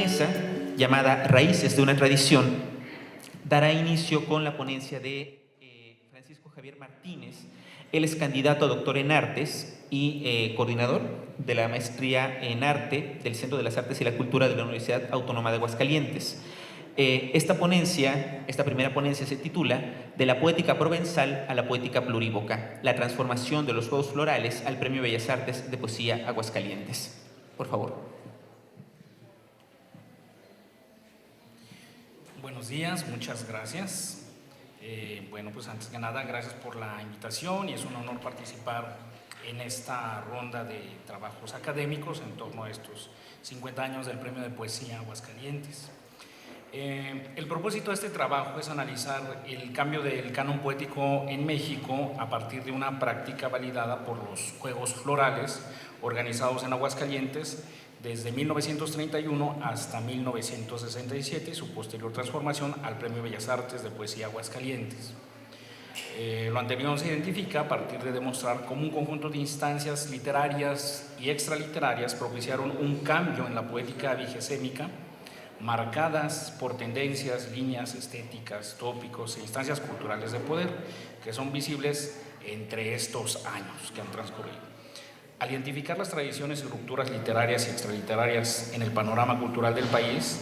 mesa, llamada Raíces de una tradición, dará inicio con la ponencia de Francisco Javier Martínez. Él es candidato a doctor en artes y coordinador de la maestría en arte del Centro de las Artes y la Cultura de la Universidad Autónoma de Aguascalientes. Esta primera ponencia se titula De la poética provenzal a la poética plurívoca, la transformación de los Juegos Florales al Premio Bellas Artes de Poesía Aguascalientes. Por favor. Buenos días, muchas gracias. Bueno, pues antes que nada, gracias por la invitación y es un honor participar en esta ronda de trabajos académicos en torno a estos 50 años del Premio de Poesía Aguascalientes. El propósito de este trabajo es analizar el cambio del canon poético en México a partir de una práctica validada por los Juegos Florales organizados en Aguascalientes desde 1931 hasta 1967 y su posterior transformación al Premio Bellas Artes de Poesía Aguascalientes. Lo anterior se identifica a partir de demostrar cómo un conjunto de instancias literarias y extraliterarias propiciaron un cambio en la poética vigesémica, marcadas por tendencias, líneas estéticas, tópicos e instancias culturales de poder que son visibles entre estos años que han transcurrido. Al identificar las tradiciones y rupturas literarias y extraliterarias en el panorama cultural del país,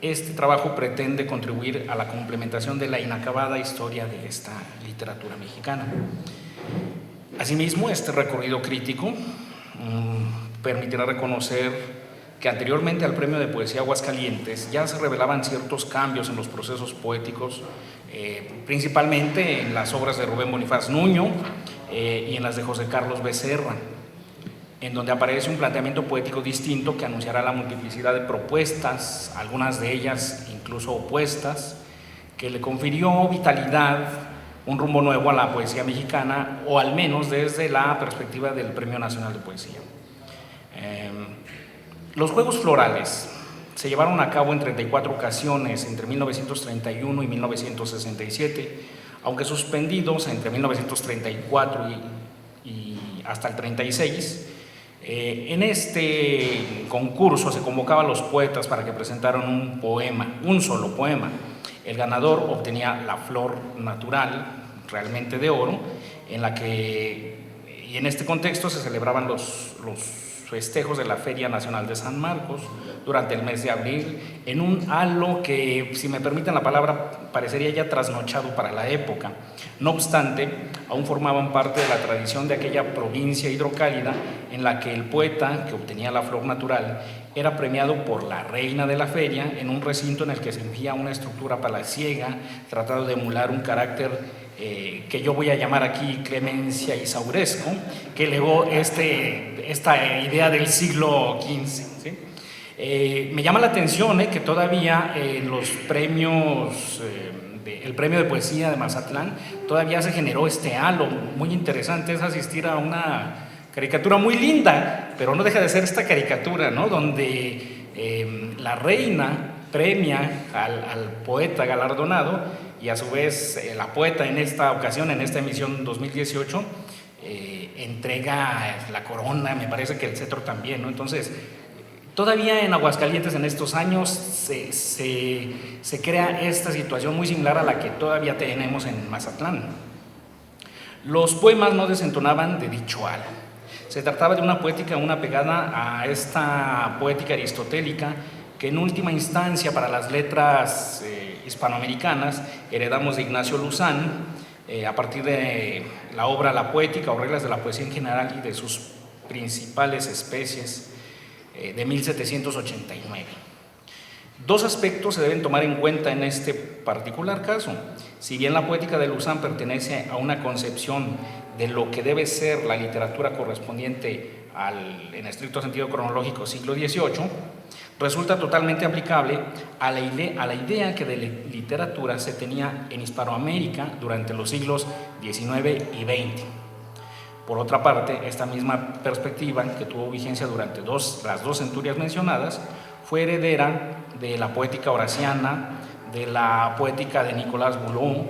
este trabajo pretende contribuir a la complementación de la inacabada historia de esta literatura mexicana. Asimismo, este recorrido crítico permitirá reconocer que anteriormente al Premio de Poesía Aguascalientes ya se revelaban ciertos cambios en los procesos poéticos, principalmente en las obras de Rubén Bonifaz Nuño y en las de José Carlos Becerra, en donde aparece un planteamiento poético distinto que anunciará la multiplicidad de propuestas, algunas de ellas incluso opuestas, que le confirió vitalidad, un rumbo nuevo a la poesía mexicana, o al menos desde la perspectiva del Premio Nacional de Poesía. Los Juegos Florales se llevaron a cabo en 34 ocasiones entre 1931 y 1967, aunque suspendidos entre 1934 y hasta el 36. En este concurso se convocaba a los poetas para que presentaran un poema, un solo poema. El ganador obtenía la flor natural, realmente de oro, y en este contexto se celebraban los festejos de la Feria Nacional de San Marcos durante el mes de abril, en un halo que, si me permiten la palabra, parecería ya trasnochado para la época. No obstante, aún formaban parte de la tradición de aquella provincia hidrocálida en la que el poeta que obtenía la flor natural era premiado por la reina de la feria en un recinto en el que se erigía una estructura palaciega, tratando de emular un carácter que yo voy a llamar aquí clemencia isauresco, que elevó esta idea del siglo XV. ¿Sí? Me llama la atención que todavía los premios, el Premio de Poesía de Mazatlán, todavía se generó este halo. Muy interesante es asistir a una caricatura muy linda, pero no deja de ser esta caricatura, ¿no? Donde la reina premia al poeta galardonado y a su vez la poeta en esta ocasión, en esta emisión 2018, entrega la corona, me parece que el cetro también, ¿no? Entonces, todavía en Aguascalientes en estos años se crea esta situación muy similar a la que todavía tenemos en Mazatlán. Los poemas no desentonaban de dicho halo. Se trataba de una poética, una pegada a esta poética aristotélica que en última instancia para las letras hispanoamericanas heredamos de Ignacio Luzán a partir de la obra La Poética o Reglas de la Poesía en general y de sus principales especies de 1789. Dos aspectos se deben tomar en cuenta en este particular caso. Si bien la poética de Luzán pertenece a una concepción de lo que debe ser la literatura correspondiente al, en estricto sentido cronológico, siglo XVIII, resulta totalmente aplicable a la idea que de literatura se tenía en Hispanoamérica durante los siglos XIX y XX. Por otra parte, esta misma perspectiva, que tuvo vigencia durante las dos centurias mencionadas, fue heredera de la poética horaciana, de la poética de Nicolás Boulou,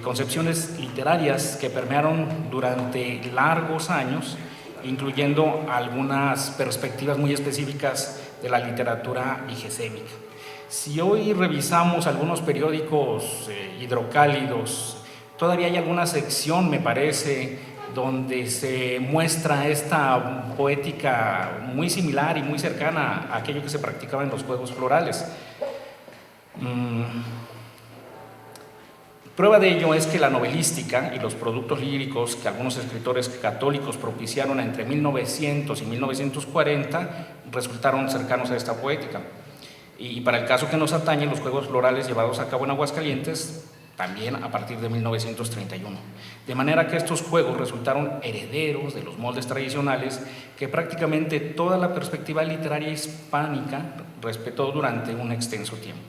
concepciones literarias que permearon durante largos años, incluyendo algunas perspectivas muy específicas de la literatura vigesémica. Si hoy revisamos algunos periódicos hidrocálidos, todavía hay alguna sección, me parece, donde se muestra esta poética muy similar y muy cercana a aquello que se practicaba en los juegos florales. Prueba de ello es que la novelística y los productos líricos que algunos escritores católicos propiciaron entre 1900 y 1940 resultaron cercanos a esta poética. Y para el caso que nos atañe, los juegos florales llevados a cabo en Aguascalientes también a partir de 1931. De manera que estos juegos resultaron herederos de los moldes tradicionales que prácticamente toda la perspectiva literaria hispánica respetó durante un extenso tiempo.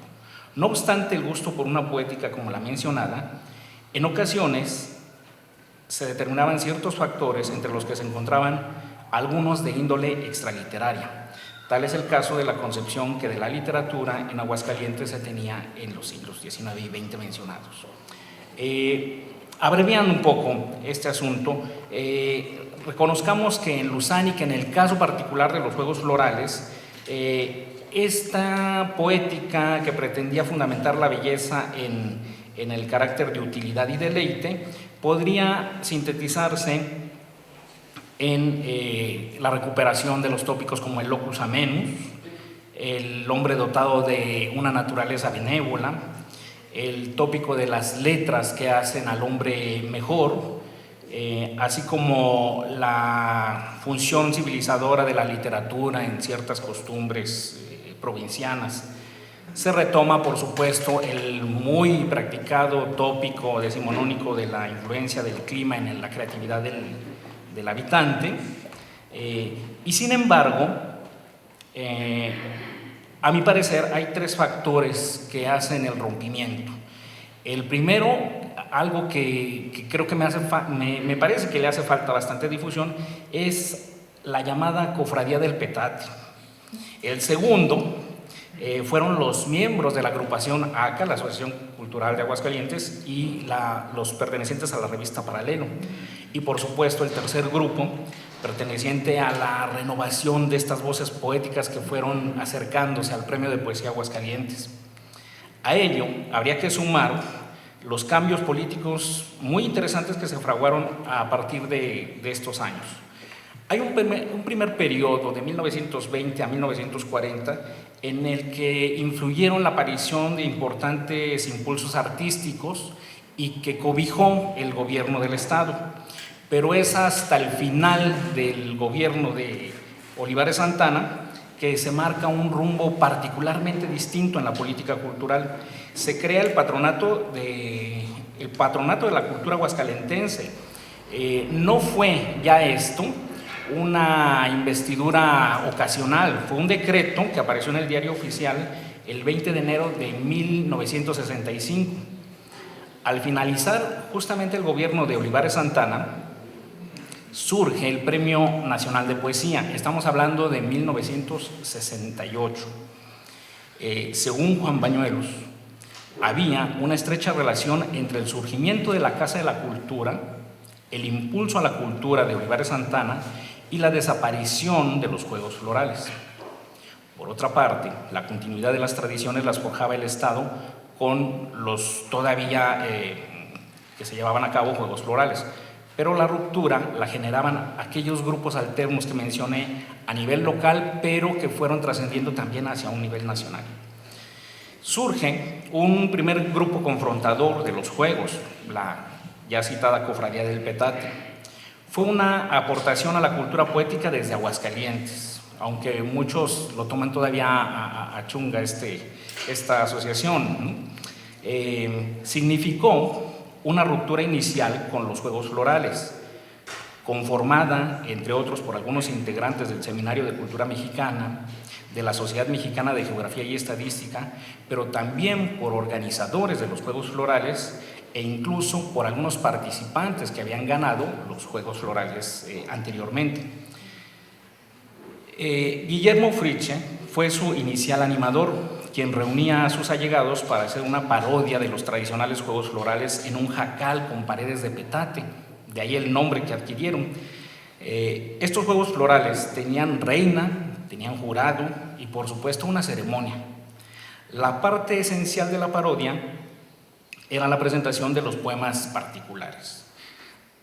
No obstante el gusto por una poética como la mencionada, en ocasiones se determinaban ciertos factores entre los que se encontraban algunos de índole extraliteraria. Tal es el caso de la concepción que de la literatura en Aguascalientes se tenía en los siglos XIX y XX mencionados. Abreviando un poco este asunto, reconozcamos que en Luzán y que en el caso particular de los juegos florales, esta poética que pretendía fundamentar la belleza en el carácter de utilidad y deleite podría sintetizarse en la recuperación de los tópicos como el locus amenus, el hombre dotado de una naturaleza benévola, el tópico de las letras que hacen al hombre mejor, así como la función civilizadora de la literatura en ciertas costumbres provincianas. Se retoma, por supuesto, el muy practicado tópico decimonónico de la influencia del clima en la creatividad del habitante, y sin embargo, a mi parecer, hay tres factores que hacen el rompimiento. El primero, algo que creo que me parece que le hace falta bastante difusión, es la llamada Cofradía del Petate. El segundo, fueron los miembros de la agrupación ACA, la Asociación Cultural de Aguascalientes, y los pertenecientes a la revista Paralelo. Y por supuesto el tercer grupo, perteneciente a la renovación de estas voces poéticas que fueron acercándose al Premio de Poesía Aguascalientes. A ello habría que sumar los cambios políticos muy interesantes que se fraguaron a partir de estos años. Hay un primer periodo de 1920 a 1940 en el que influyeron la aparición de importantes impulsos artísticos y que cobijó el gobierno del Estado. Pero es hasta el final del gobierno de Olivares Santana que se marca un rumbo particularmente distinto en la política cultural. Se crea el patronato de la cultura aguascalentense. No fue ya esto una investidura ocasional, fue un decreto que apareció en el Diario Oficial el 20 de enero de 1965. Al finalizar justamente el gobierno de Olivares Santana, surge el Premio Nacional de Poesía. Estamos hablando de 1968. Según Juan Bañuelos, había una estrecha relación entre el surgimiento de la Casa de la Cultura, el impulso a la cultura de Olivares Santana y la desaparición de los juegos florales. Por otra parte, la continuidad de las tradiciones las forjaba el Estado con los todavía que se llevaban a cabo juegos florales, pero la ruptura la generaban aquellos grupos alternos que mencioné a nivel local, pero que fueron trascendiendo también hacia un nivel nacional. Surge un primer grupo confrontador de los juegos, la ya citada Cofradía del Petate. Fue una aportación a la cultura poética desde Aguascalientes, aunque muchos lo toman todavía a chunga esta asociación, ¿no? Significó una ruptura inicial con los juegos florales, conformada, entre otros, por algunos integrantes del Seminario de Cultura Mexicana, de la Sociedad Mexicana de Geografía y Estadística, pero también por organizadores de los Juegos Florales e incluso por algunos participantes que habían ganado los Juegos Florales anteriormente. Guillermo Fritzsche fue su inicial animador, quien reunía a sus allegados para hacer una parodia de los tradicionales Juegos Florales en un jacal con paredes de petate, de ahí el nombre que adquirieron. Estos Juegos Florales tenían reina, tenían jurado y por supuesto una ceremonia. La parte esencial de la parodia era la presentación de los poemas particulares.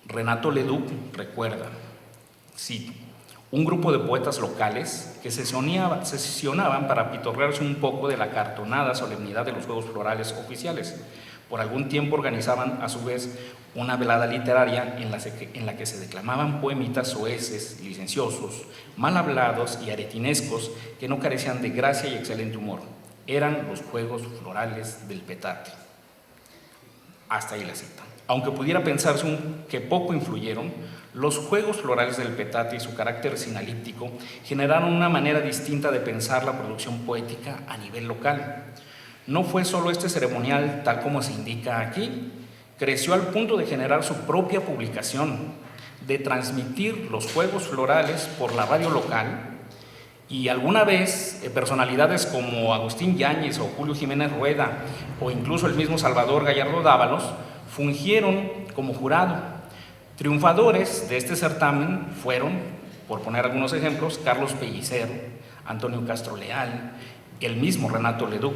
Renato Leduc recuerda, cito, un grupo de poetas locales que sesionaban para pitorrearse un poco de la cartonada solemnidad de los Juegos Florales oficiales. Por algún tiempo organizaban a su vez una velada literaria en la que se declamaban poemitas soeces, licenciosos, mal hablados y aretinescos que no carecían de gracia y excelente humor. Eran los Juegos Florales del Petate. Hasta ahí la cita. Aunque pudiera pensarse que poco influyeron, los Juegos Florales del Petate y su carácter sinalíptico generaron una manera distinta de pensar la producción poética a nivel local. No fue solo este ceremonial, tal como se indica aquí, creció al punto de generar su propia publicación, de transmitir los Juegos Florales por la radio local, y alguna vez personalidades como Agustín Yáñez o Julio Jiménez Rueda o incluso el mismo Salvador Gallardo Dávalos fungieron como jurado. Triunfadores de este certamen fueron, por poner algunos ejemplos, Carlos Pellicero, Antonio Castro Leal, el mismo Renato Leduc.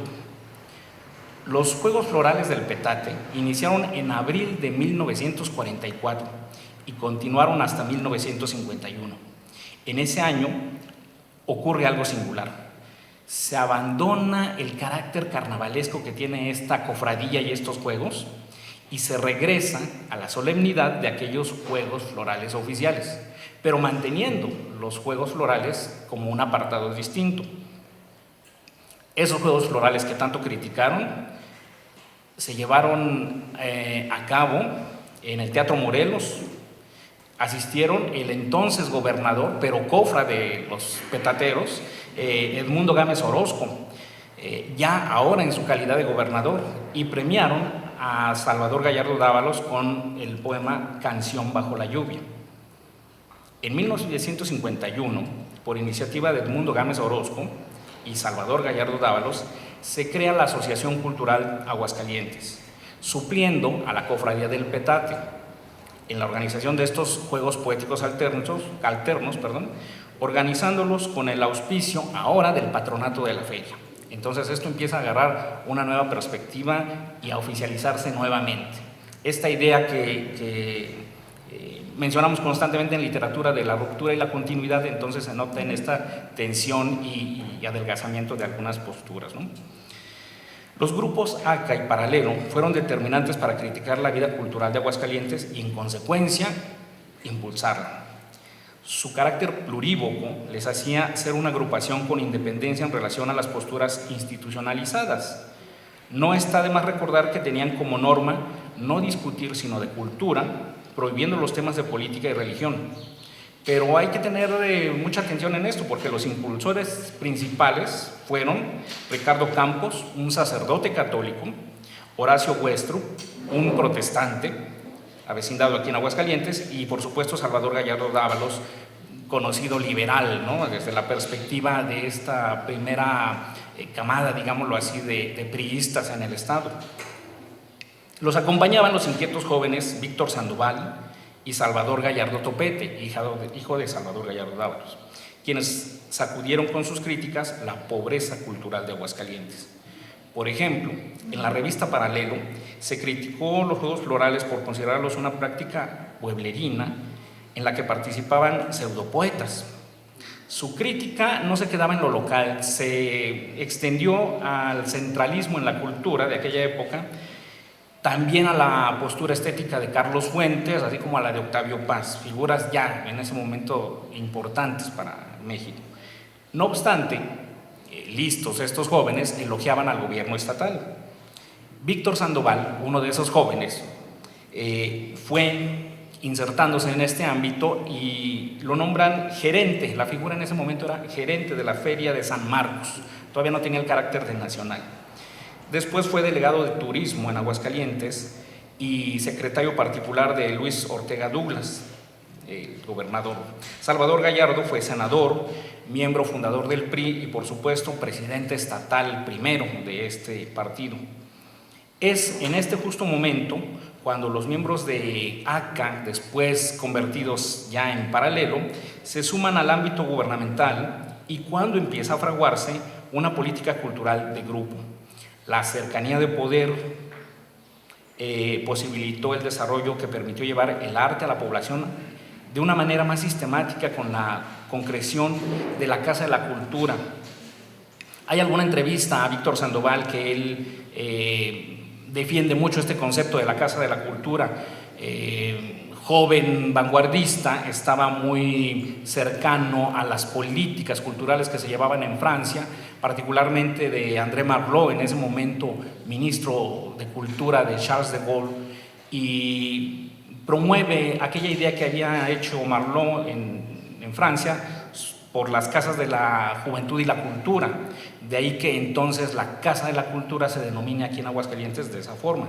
Los Juegos Florales del Petate iniciaron en abril de 1944 y continuaron hasta 1951. En ese año ocurre algo singular. Se abandona el carácter carnavalesco que tiene esta cofradía y estos juegos y se regresa a la solemnidad de aquellos Juegos Florales oficiales, pero manteniendo los Juegos Florales como un apartado distinto. Esos Juegos Florales que tanto criticaron se llevaron a cabo en el Teatro Morelos. Asistieron el entonces gobernador, pero cofra de los petateros, Edmundo Gámez Orozco, ya ahora en su calidad de gobernador, y premiaron a Salvador Gallardo Dávalos con el poema Canción bajo la lluvia. En 1951, por iniciativa de Edmundo Gámez Orozco y Salvador Gallardo Dávalos, se crea la Asociación Cultural Aguascalientes, supliendo a la Cofradía del Petate en la organización de estos Juegos Poéticos alternos, organizándolos con el auspicio ahora del patronato de la feria. Entonces esto empieza a agarrar una nueva perspectiva y a oficializarse nuevamente. Esta idea que mencionamos constantemente en literatura de la ruptura y la continuidad, entonces se nota en esta tensión y adelgazamiento de algunas posturas, ¿no? Los grupos ACA y Paralelo fueron determinantes para criticar la vida cultural de Aguascalientes y, en consecuencia, impulsarla. Su carácter plurívoco les hacía ser una agrupación con independencia en relación a las posturas institucionalizadas. No está de más recordar que tenían como norma no discutir sino de cultura, prohibiendo los temas de política y religión. Pero hay que tener mucha atención en esto, porque los impulsores principales fueron Ricardo Campos, un sacerdote católico, Horacio Huestro, un protestante, avecindado aquí en Aguascalientes, y por supuesto Salvador Gallardo Dávalos, conocido liberal, ¿no? Desde la perspectiva de esta primera camada, digámoslo así, de priistas en el Estado. Los acompañaban los inquietos jóvenes Víctor Sandoval y Salvador Gallardo Topete, hijo de Salvador Gallardo Dávalos, quienes sacudieron con sus críticas la pobreza cultural de Aguascalientes. Por ejemplo, en la revista Paralelo se criticó los Juegos Florales por considerarlos una práctica pueblerina en la que participaban pseudopoetas. Su crítica no se quedaba en lo local, se extendió al centralismo en la cultura de aquella época, también a la postura estética de Carlos Fuentes, así como a la de Octavio Paz, figuras ya en ese momento importantes para México. No obstante, listos estos jóvenes elogiaban al gobierno estatal. Víctor Sandoval, uno de esos jóvenes, fue insertándose en este ámbito y lo nombran gerente. La figura en ese momento era gerente de la Feria de San Marcos, todavía no tenía el carácter de nacional. Después fue delegado de turismo en Aguascalientes y secretario particular de Luis Ortega Douglas, el gobernador. Salvador Gallardo fue senador, miembro fundador del PRI y, por supuesto, presidente estatal primero de este partido. Es en este justo momento cuando los miembros de ACA, después convertidos ya en Paralelo, se suman al ámbito gubernamental y cuándo empieza a fraguarse una política cultural de grupo. La cercanía de poder posibilitó el desarrollo que permitió llevar el arte a la población de una manera más sistemática con la concreción de la Casa de la Cultura. Hay alguna entrevista a Víctor Sandoval que él defiende mucho este concepto de la Casa de la Cultura. Joven vanguardista, estaba muy cercano a las políticas culturales que se llevaban en Francia, particularmente de André Malraux, en ese momento ministro de Cultura de Charles de Gaulle, y promueve aquella idea que había hecho Malraux en Francia por las casas de la juventud y la cultura. De ahí que entonces la Casa de la Cultura se denomina aquí en Aguascalientes de esa forma.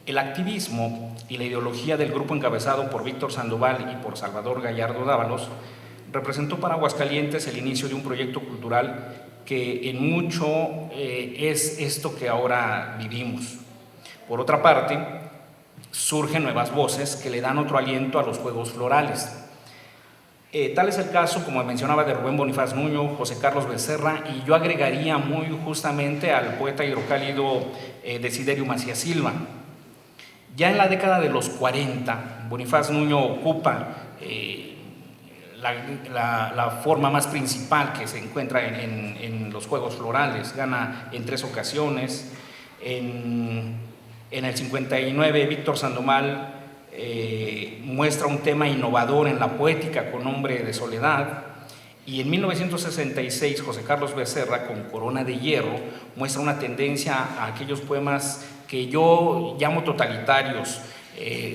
El activismo y la ideología del grupo encabezado por Víctor Sandoval y por Salvador Gallardo Dávalos representó para Aguascalientes el inicio de un proyecto cultural que en mucho es esto que ahora vivimos. Por otra parte, surgen nuevas voces que le dan otro aliento a los juegos florales. Tal es el caso, como mencionaba, de Rubén Bonifaz Nuño, José Carlos Becerra, y yo agregaría muy justamente al poeta hidrocálido Desiderio Macías Silva. Ya en la década de los 40, Bonifaz Nuño ocupa la forma más principal que se encuentra en los Juegos Florales. Gana en 3 ocasiones. En el 59, Víctor Sandoval muestra un tema innovador en la poética con Hombre de Soledad. Y en 1966, José Carlos Becerra, con Corona de Hierro, muestra una tendencia a aquellos poemas que yo llamo totalitarios.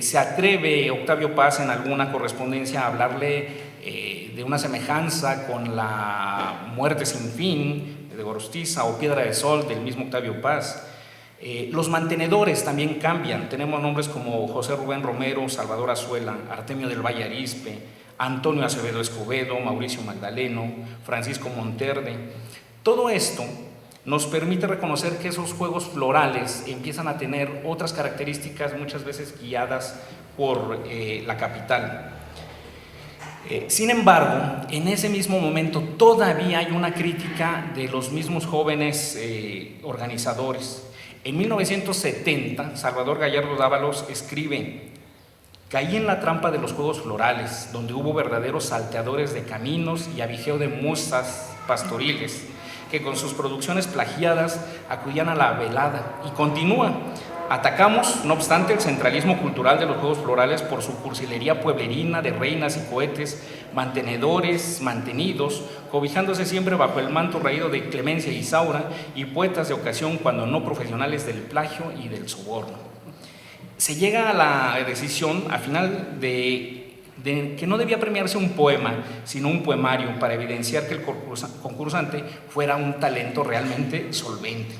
Se atreve Octavio Paz en alguna correspondencia a hablarle de una semejanza con La Muerte sin fin de Gorostiza o Piedra de Sol del mismo Octavio Paz. Los mantenedores también cambian. Tenemos nombres como José Rubén Romero, Salvador Azuela, Artemio del Valle Arizpe, Antonio Acevedo Escobedo, Mauricio Magdaleno, Francisco Monterde. Todo esto nos permite reconocer que esos juegos florales empiezan a tener otras características, muchas veces guiadas por la capital. Sin embargo, en ese mismo momento todavía hay una crítica de los mismos jóvenes organizadores. En 1970, Salvador Gallardo Dávalos escribe: caí en la trampa de los juegos florales, donde hubo verdaderos salteadores de caminos y avijeo de musas pastoriles, que con sus producciones plagiadas acudían a la velada. Y continúa: atacamos, no obstante, el centralismo cultural de los Juegos Florales por su cursilería pueblerina de reinas y cohetes, mantenedores, mantenidos, cobijándose siempre bajo el manto raído de Clemencia y Isaura, y poetas de ocasión cuando no profesionales del plagio y del soborno. Se llega a la decisión, al final, de que no debía premiarse un poema, sino un poemario, para evidenciar que el concursante fuera un talento realmente solvente.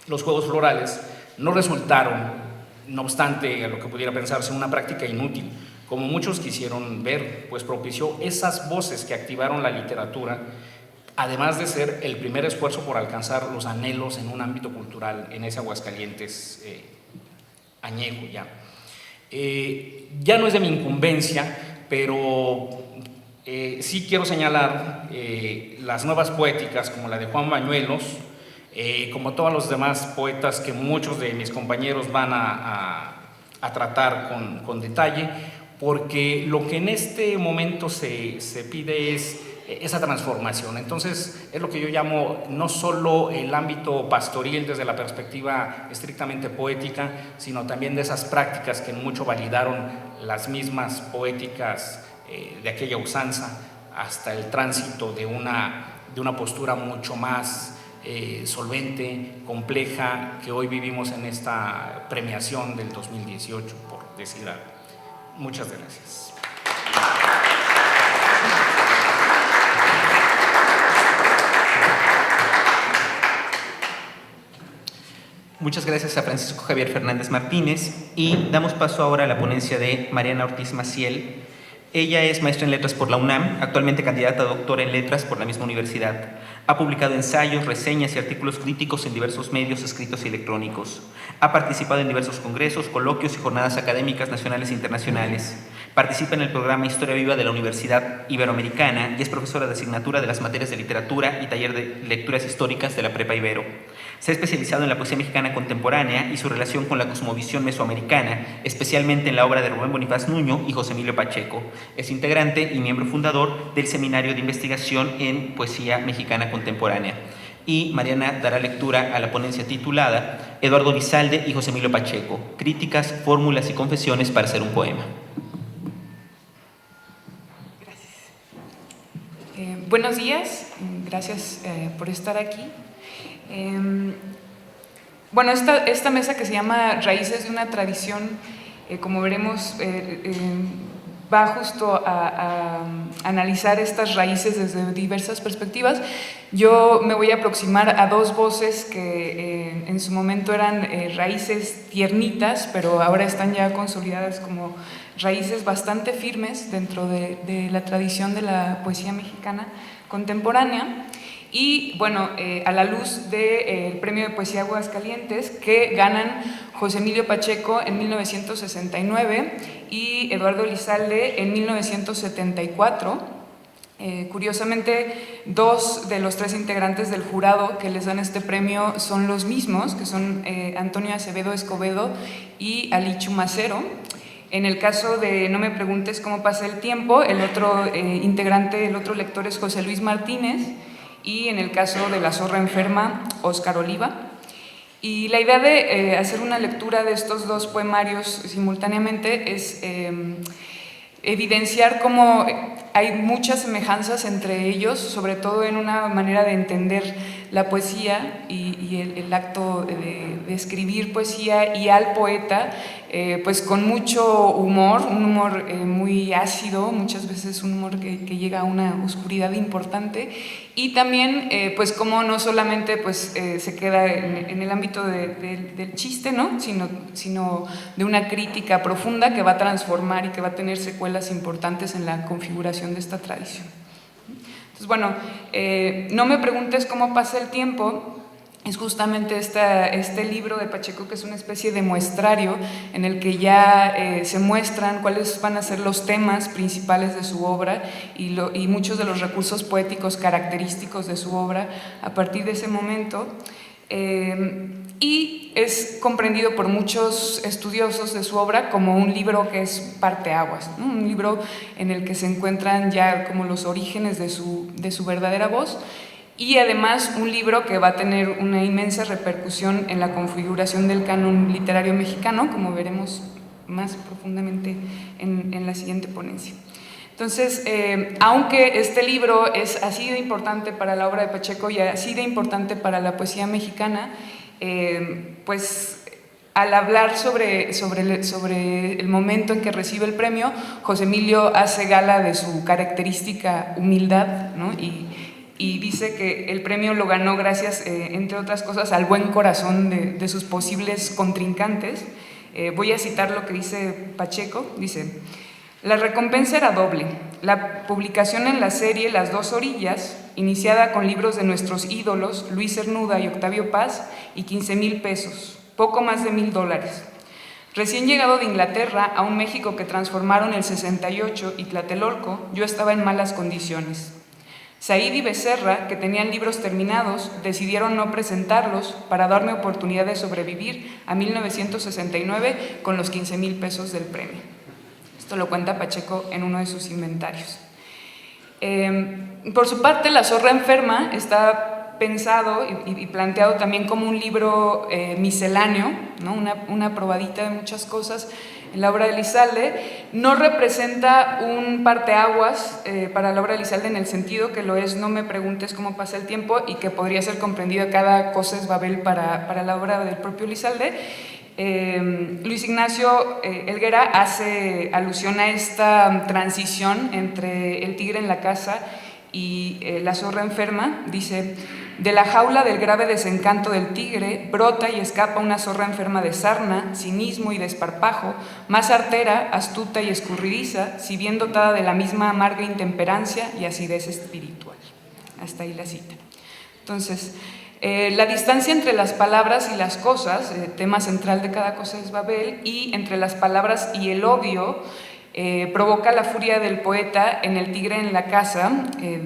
Los Juegos Florales no resultaron, no obstante a lo que pudiera pensarse, una práctica inútil, como muchos quisieron ver, pues propició esas voces que activaron la literatura, además de ser el primer esfuerzo por alcanzar los anhelos en un ámbito cultural en ese Aguascalientes añejo ya. Ya no es de mi incumbencia, pero sí quiero señalar las nuevas poéticas, como la de Juan Bañuelos, como todos los demás poetas que muchos de mis compañeros van a tratar con detalle, porque lo que en este momento se pide es esa transformación. Entonces, es lo que yo llamo no solo el ámbito pastoril desde la perspectiva estrictamente poética, sino también de esas prácticas que en mucho validaron las mismas poéticas de aquella usanza, hasta el tránsito de una postura mucho más solvente, compleja, que hoy vivimos en esta premiación del 2018, por decir algo. Muchas gracias. Muchas gracias a Francisco Javier Fernández Martínez, y damos paso ahora a la ponencia de Mariana Ortiz Maciel. Ella es maestra en letras por la UNAM, actualmente candidata a doctora en letras por la misma universidad. Ha publicado ensayos, reseñas y artículos críticos en diversos medios escritos y electrónicos. Ha participado en diversos congresos, coloquios y jornadas académicas nacionales e internacionales. Participa en el programa Historia Viva de la Universidad Iberoamericana y es profesora de asignatura de las materias de literatura y taller de lecturas históricas de la Prepa Ibero. Se ha especializado en la poesía mexicana contemporánea y su relación con la cosmovisión mesoamericana, especialmente en la obra de Rubén Bonifaz Nuño y José Emilio Pacheco. Es integrante y miembro fundador del Seminario de Investigación en Poesía Mexicana Contemporánea. Y Mariana dará lectura a la ponencia titulada Eduardo Lizalde y José Emilio Pacheco, críticas, fórmulas y confesiones para hacer un poema. Buenos días, gracias por estar aquí. Bueno, esta mesa que se llama Raíces de una tradición, como veremos, va justo a analizar estas raíces desde diversas perspectivas. Yo me voy a aproximar a dos voces que en su momento eran raíces tiernitas, pero ahora están ya consolidadas como raíces bastante firmes dentro de la tradición de la poesía mexicana contemporánea. Y bueno, a la luz del Premio de Poesía Aguascalientes, que ganan José Emilio Pacheco en 1969 y Eduardo Lizalde en 1974. Curiosamente, dos de los tres integrantes del jurado que les dan este premio son los mismos, que son Antonio Acevedo Escobedo y Ali Chumacero. En el caso de No me preguntes cómo pasa el tiempo, el otro integrante, el otro lector es José Luis Martínez, y en el caso de La zorra enferma, Óscar Oliva. Y la idea de hacer una lectura de estos dos poemarios simultáneamente es evidenciar cómo hay muchas semejanzas entre ellos, sobre todo en una manera de entender la poesía y el acto de escribir poesía, y al poeta pues con mucho humor, un humor muy ácido, muchas veces un humor que llega a una oscuridad importante, y también pues como no solamente pues se queda en el ámbito del chiste, ¿no? sino de una crítica profunda que va a transformar y que va a tener secuelas importantes en la configuración de esta tradición. Entonces, bueno, No me preguntes cómo pasa el tiempo es justamente este libro de Pacheco, que es una especie de muestrario en el que ya se muestran cuáles van a ser los temas principales de su obra y muchos de los recursos poéticos característicos de su obra a partir de ese momento. Y es comprendido por muchos estudiosos de su obra como un libro que es parteaguas, ¿no? Un libro en el que se encuentran ya como los orígenes de su verdadera voz, y además un libro que va a tener una inmensa repercusión en la configuración del canon literario mexicano, como veremos más profundamente en la siguiente ponencia. Entonces, aunque este libro es así de importante para la obra de Pacheco y así de importante para la poesía mexicana, pues al hablar sobre el momento en que recibe el premio, José Emilio hace gala de su característica humildad, ¿no? Y dice que el premio lo ganó gracias, entre otras cosas, al buen corazón de sus posibles contrincantes. Voy a citar lo que dice Pacheco, dice: la recompensa era doble, la publicación en la serie Las dos orillas, iniciada con libros de nuestros ídolos, Luis Cernuda y Octavio Paz, y 15,000 pesos, poco más de $1,000. Recién llegado de Inglaterra a un México que transformaron el 68 y Tlatelolco, yo estaba en malas condiciones. Said y Becerra, que tenían libros terminados, decidieron no presentarlos para darme oportunidad de sobrevivir a 1969 con los 15,000 pesos del premio. Esto lo cuenta Pacheco en uno de sus inventarios. Por su parte, La zorra enferma está pensado y planteado también como un libro misceláneo, ¿no? una probadita de muchas cosas en la obra de Lizalde. No representa un parteaguas para la obra de Lizalde en el sentido que lo es No me preguntes cómo pasa el tiempo, y que podría ser comprendido cada cosa es Babel para la obra del propio Lizalde. Luis Ignacio Helguera hace alusión a esta transición entre El tigre en la casa y La zorra enferma. Dice: de la jaula del grave desencanto del tigre brota y escapa una zorra enferma de sarna, cinismo y desparpajo, más artera, astuta y escurridiza, si bien dotada de la misma amarga intemperancia y acidez espiritual. Hasta ahí la cita. Entonces, la distancia entre las palabras y las cosas, tema central de cada cosa es Babel, y entre las palabras y el odio, provoca la furia del poeta en El tigre en la casa,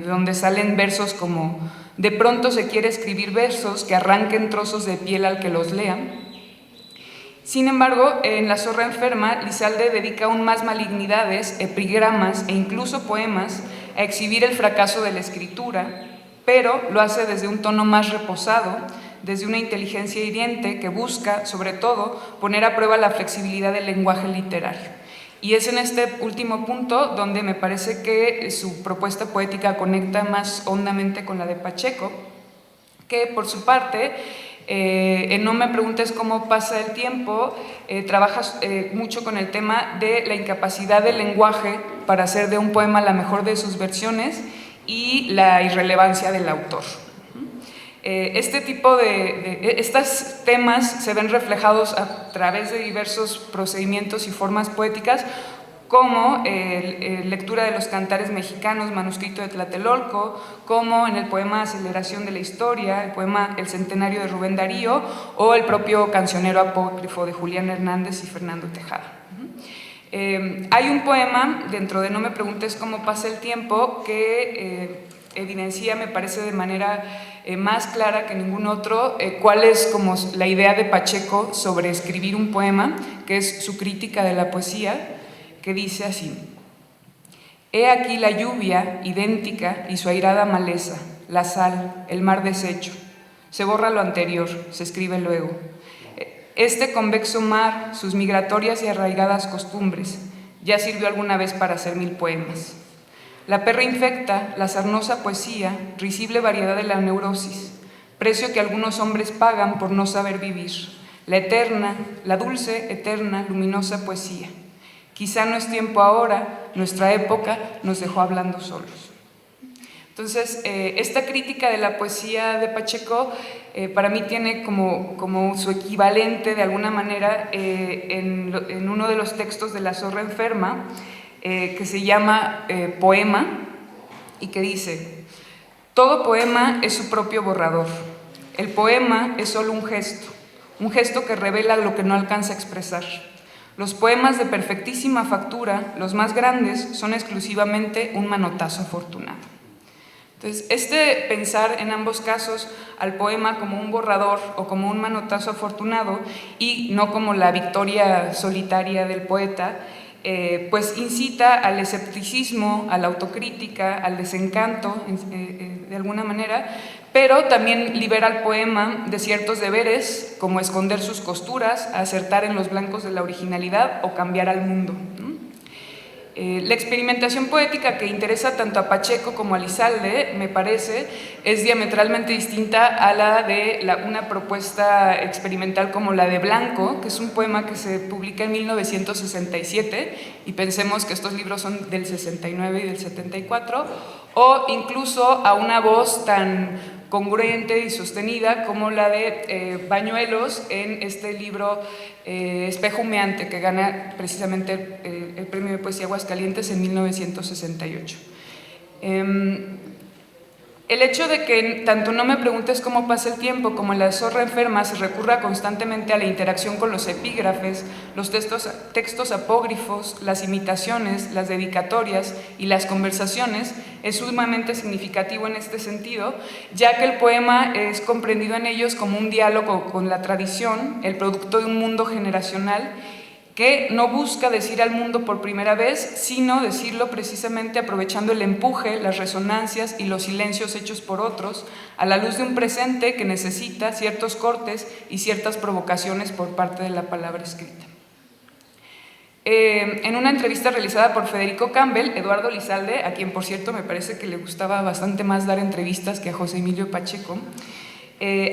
donde salen versos como: de pronto se quiere escribir versos que arranquen trozos de piel al que los lea. Sin embargo, en La zorra enferma, Lizalde dedica aún más malignidades, epigramas e incluso poemas a exhibir el fracaso de la escritura, pero lo hace desde un tono más reposado, desde una inteligencia hiriente que busca, sobre todo, poner a prueba la flexibilidad del lenguaje literario. Y es en este último punto donde me parece que su propuesta poética conecta más hondamente con la de Pacheco, que por su parte, en No me preguntes cómo pasa el tiempo, trabaja mucho con el tema de la incapacidad del lenguaje para hacer de un poema la mejor de sus versiones y la irrelevancia del autor. Este tipo estos temas se ven reflejados a través de diversos procedimientos y formas poéticas, como lectura de los cantares mexicanos, manuscrito de Tlatelolco, como en el poema Aceleración de la Historia, el poema El Centenario de Rubén Darío o el propio cancionero apócrifo de Julián Hernández y Fernando Tejada. Hay un poema dentro de No me preguntes cómo pasa el tiempo que evidencia, me parece de manera más clara que ningún otro, cuál es como la idea de Pacheco sobre escribir un poema, que es su crítica de la poesía, que dice así: he aquí la lluvia idéntica y su airada maleza, la sal, el mar deshecho. Se borra lo anterior, se escribe luego. Este convexo mar, sus migratorias y arraigadas costumbres, ya sirvió alguna vez para hacer 1000 poemas. La perra infecta, la sarnosa poesía, risible variedad de la neurosis, precio que algunos hombres pagan por no saber vivir. La eterna, la dulce, eterna, luminosa poesía. Quizá no es tiempo ahora, nuestra época nos dejó hablando solos. Entonces, esta crítica de la poesía de Pacheco para mí tiene como su equivalente de alguna manera en uno de los textos de La zorra enferma, que se llama Poema, y que dice: todo poema es su propio borrador. El poema es solo un gesto que revela lo que no alcanza a expresar. Los poemas de perfectísima factura, los más grandes, son exclusivamente un manotazo afortunado. Entonces, pensar en ambos casos al poema como un borrador o como un manotazo afortunado y no como la victoria solitaria del poeta, pues incita al escepticismo, a la autocrítica, al desencanto, de alguna manera, pero también libera al poema de ciertos deberes, como esconder sus costuras, acertar en los blancos de la originalidad o cambiar al mundo. La experimentación poética que interesa tanto a Pacheco como a Lizalde, me parece, es diametralmente distinta a la de una propuesta experimental como la de Blanco, que es un poema que se publica en 1967, y pensemos que estos libros son del 69 y del 74, o incluso a una voz tan congruente y sostenida como la de Bañuelos en este libro Espejo Humeante, que gana precisamente el Premio de Poesía Aguascalientes en 1968. El hecho de que tanto No me preguntes cómo pasa el tiempo como en La zorra enferma se recurra constantemente a la interacción con los epígrafes, los textos apócrifos, las imitaciones, las dedicatorias y las conversaciones es sumamente significativo en este sentido, ya que el poema es comprendido en ellos como un diálogo con la tradición, el producto de un mundo generacional que no busca decir al mundo por primera vez, sino decirlo precisamente aprovechando el empuje, las resonancias y los silencios hechos por otros, a la luz de un presente que necesita ciertos cortes y ciertas provocaciones por parte de la palabra escrita. En una entrevista realizada por Federico Campbell, Eduardo Lizalde, a quien por cierto me parece que le gustaba bastante más dar entrevistas que a José Emilio Pacheco,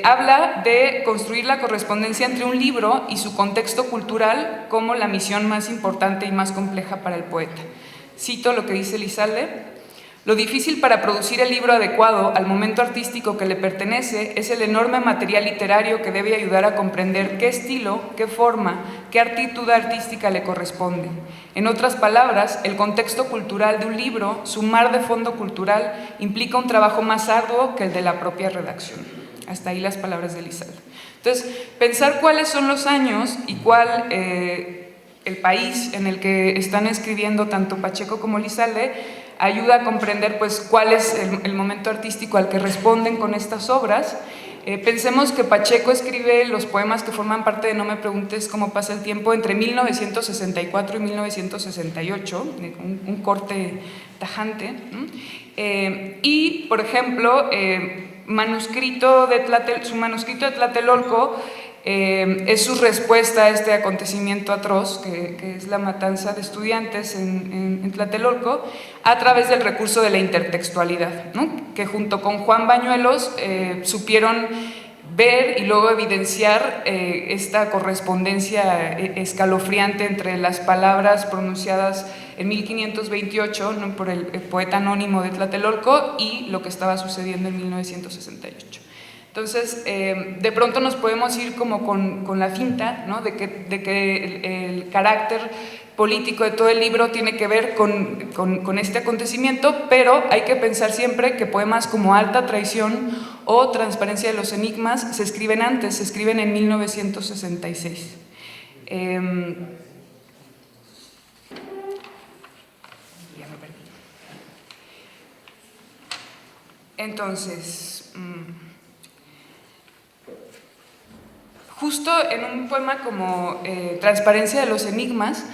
habla de construir la correspondencia entre un libro y su contexto cultural como la misión más importante y más compleja para el poeta. Cito lo que dice Lizalde: lo difícil para producir el libro adecuado al momento artístico que le pertenece es el enorme material literario que debe ayudar a comprender qué estilo, qué forma, qué actitud artística le corresponde. En otras palabras, el contexto cultural de un libro, su mar de fondo cultural, implica un trabajo más arduo que el de la propia redacción. Hasta ahí las palabras de Lizalde. Entonces, pensar cuáles son los años y cuál el país en el que están escribiendo tanto Pacheco como Lizalde ayuda a comprender pues cuál es el momento artístico al que responden con estas obras. Pensemos que Pacheco escribe los poemas que forman parte de No me preguntes cómo pasa el tiempo entre 1964 y 1968, un corte tajante. Y, por ejemplo, su manuscrito de Tlatelolco es su respuesta a este acontecimiento atroz, que es la matanza de estudiantes en Tlatelolco, a través del recurso de la intertextualidad, ¿no? Que junto con Juan Bañuelos supieron ver y luego evidenciar esta correspondencia escalofriante entre las palabras pronunciadas en 1528, ¿no?, por el poeta anónimo de Tlatelolco y lo que estaba sucediendo en 1968. Entonces, de pronto nos podemos ir como con la finta, ¿no?, de que el carácter político de todo el libro tiene que ver con este acontecimiento, pero hay que pensar siempre que poemas como Alta Traición o Transparencia de los Enigmas se escriben antes, se escriben en 1966. Ya me perdí. Entonces, justo en un poema como Transparencia de los Enigmas,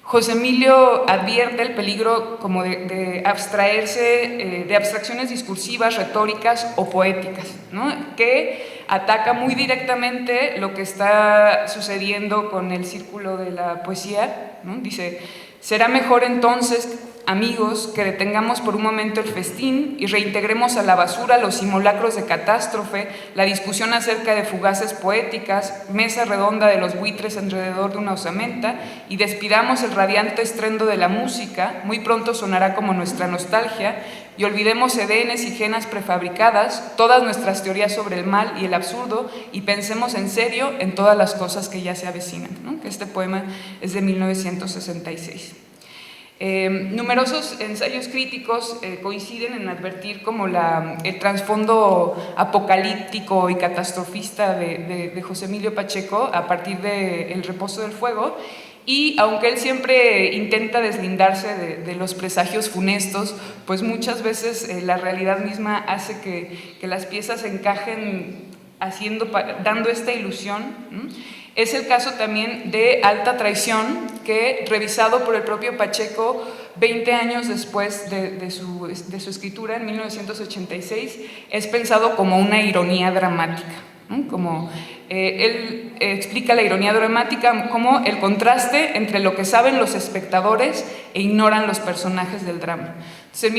José Emilio advierte el peligro como de abstraerse de abstracciones discursivas, retóricas o poéticas, ¿no?, que ataca muy directamente lo que está sucediendo con el círculo de la poesía, ¿no? Dice: será mejor entonces, amigos, que detengamos por un momento el festín y reintegremos a la basura los simulacros de catástrofe, la discusión acerca de fugaces poéticas, mesa redonda de los buitres alrededor de una osamenta, y despidamos el radiante estruendo de la música, muy pronto sonará como nuestra nostalgia, y olvidemos edenes y genas prefabricadas, todas nuestras teorías sobre el mal y el absurdo, y pensemos en serio en todas las cosas que ya se avecinan, ¿no? Este poema es de 1966. Numerosos ensayos críticos coinciden en advertir como el trasfondo apocalíptico y catastrofista de José Emilio Pacheco a partir de El reposo del fuego, y aunque él siempre intenta deslindarse de los presagios funestos, pues muchas veces la realidad misma hace que las piezas encajen dando esta ilusión, ¿no? Es el caso también de Alta Traición, que, revisado por el propio Pacheco 20 años después de su escritura, en 1986, es pensado como una ironía dramática, ¿no? Como él explica la ironía dramática como el contraste entre lo que saben los espectadores e ignoran los personajes del drama. Entonces,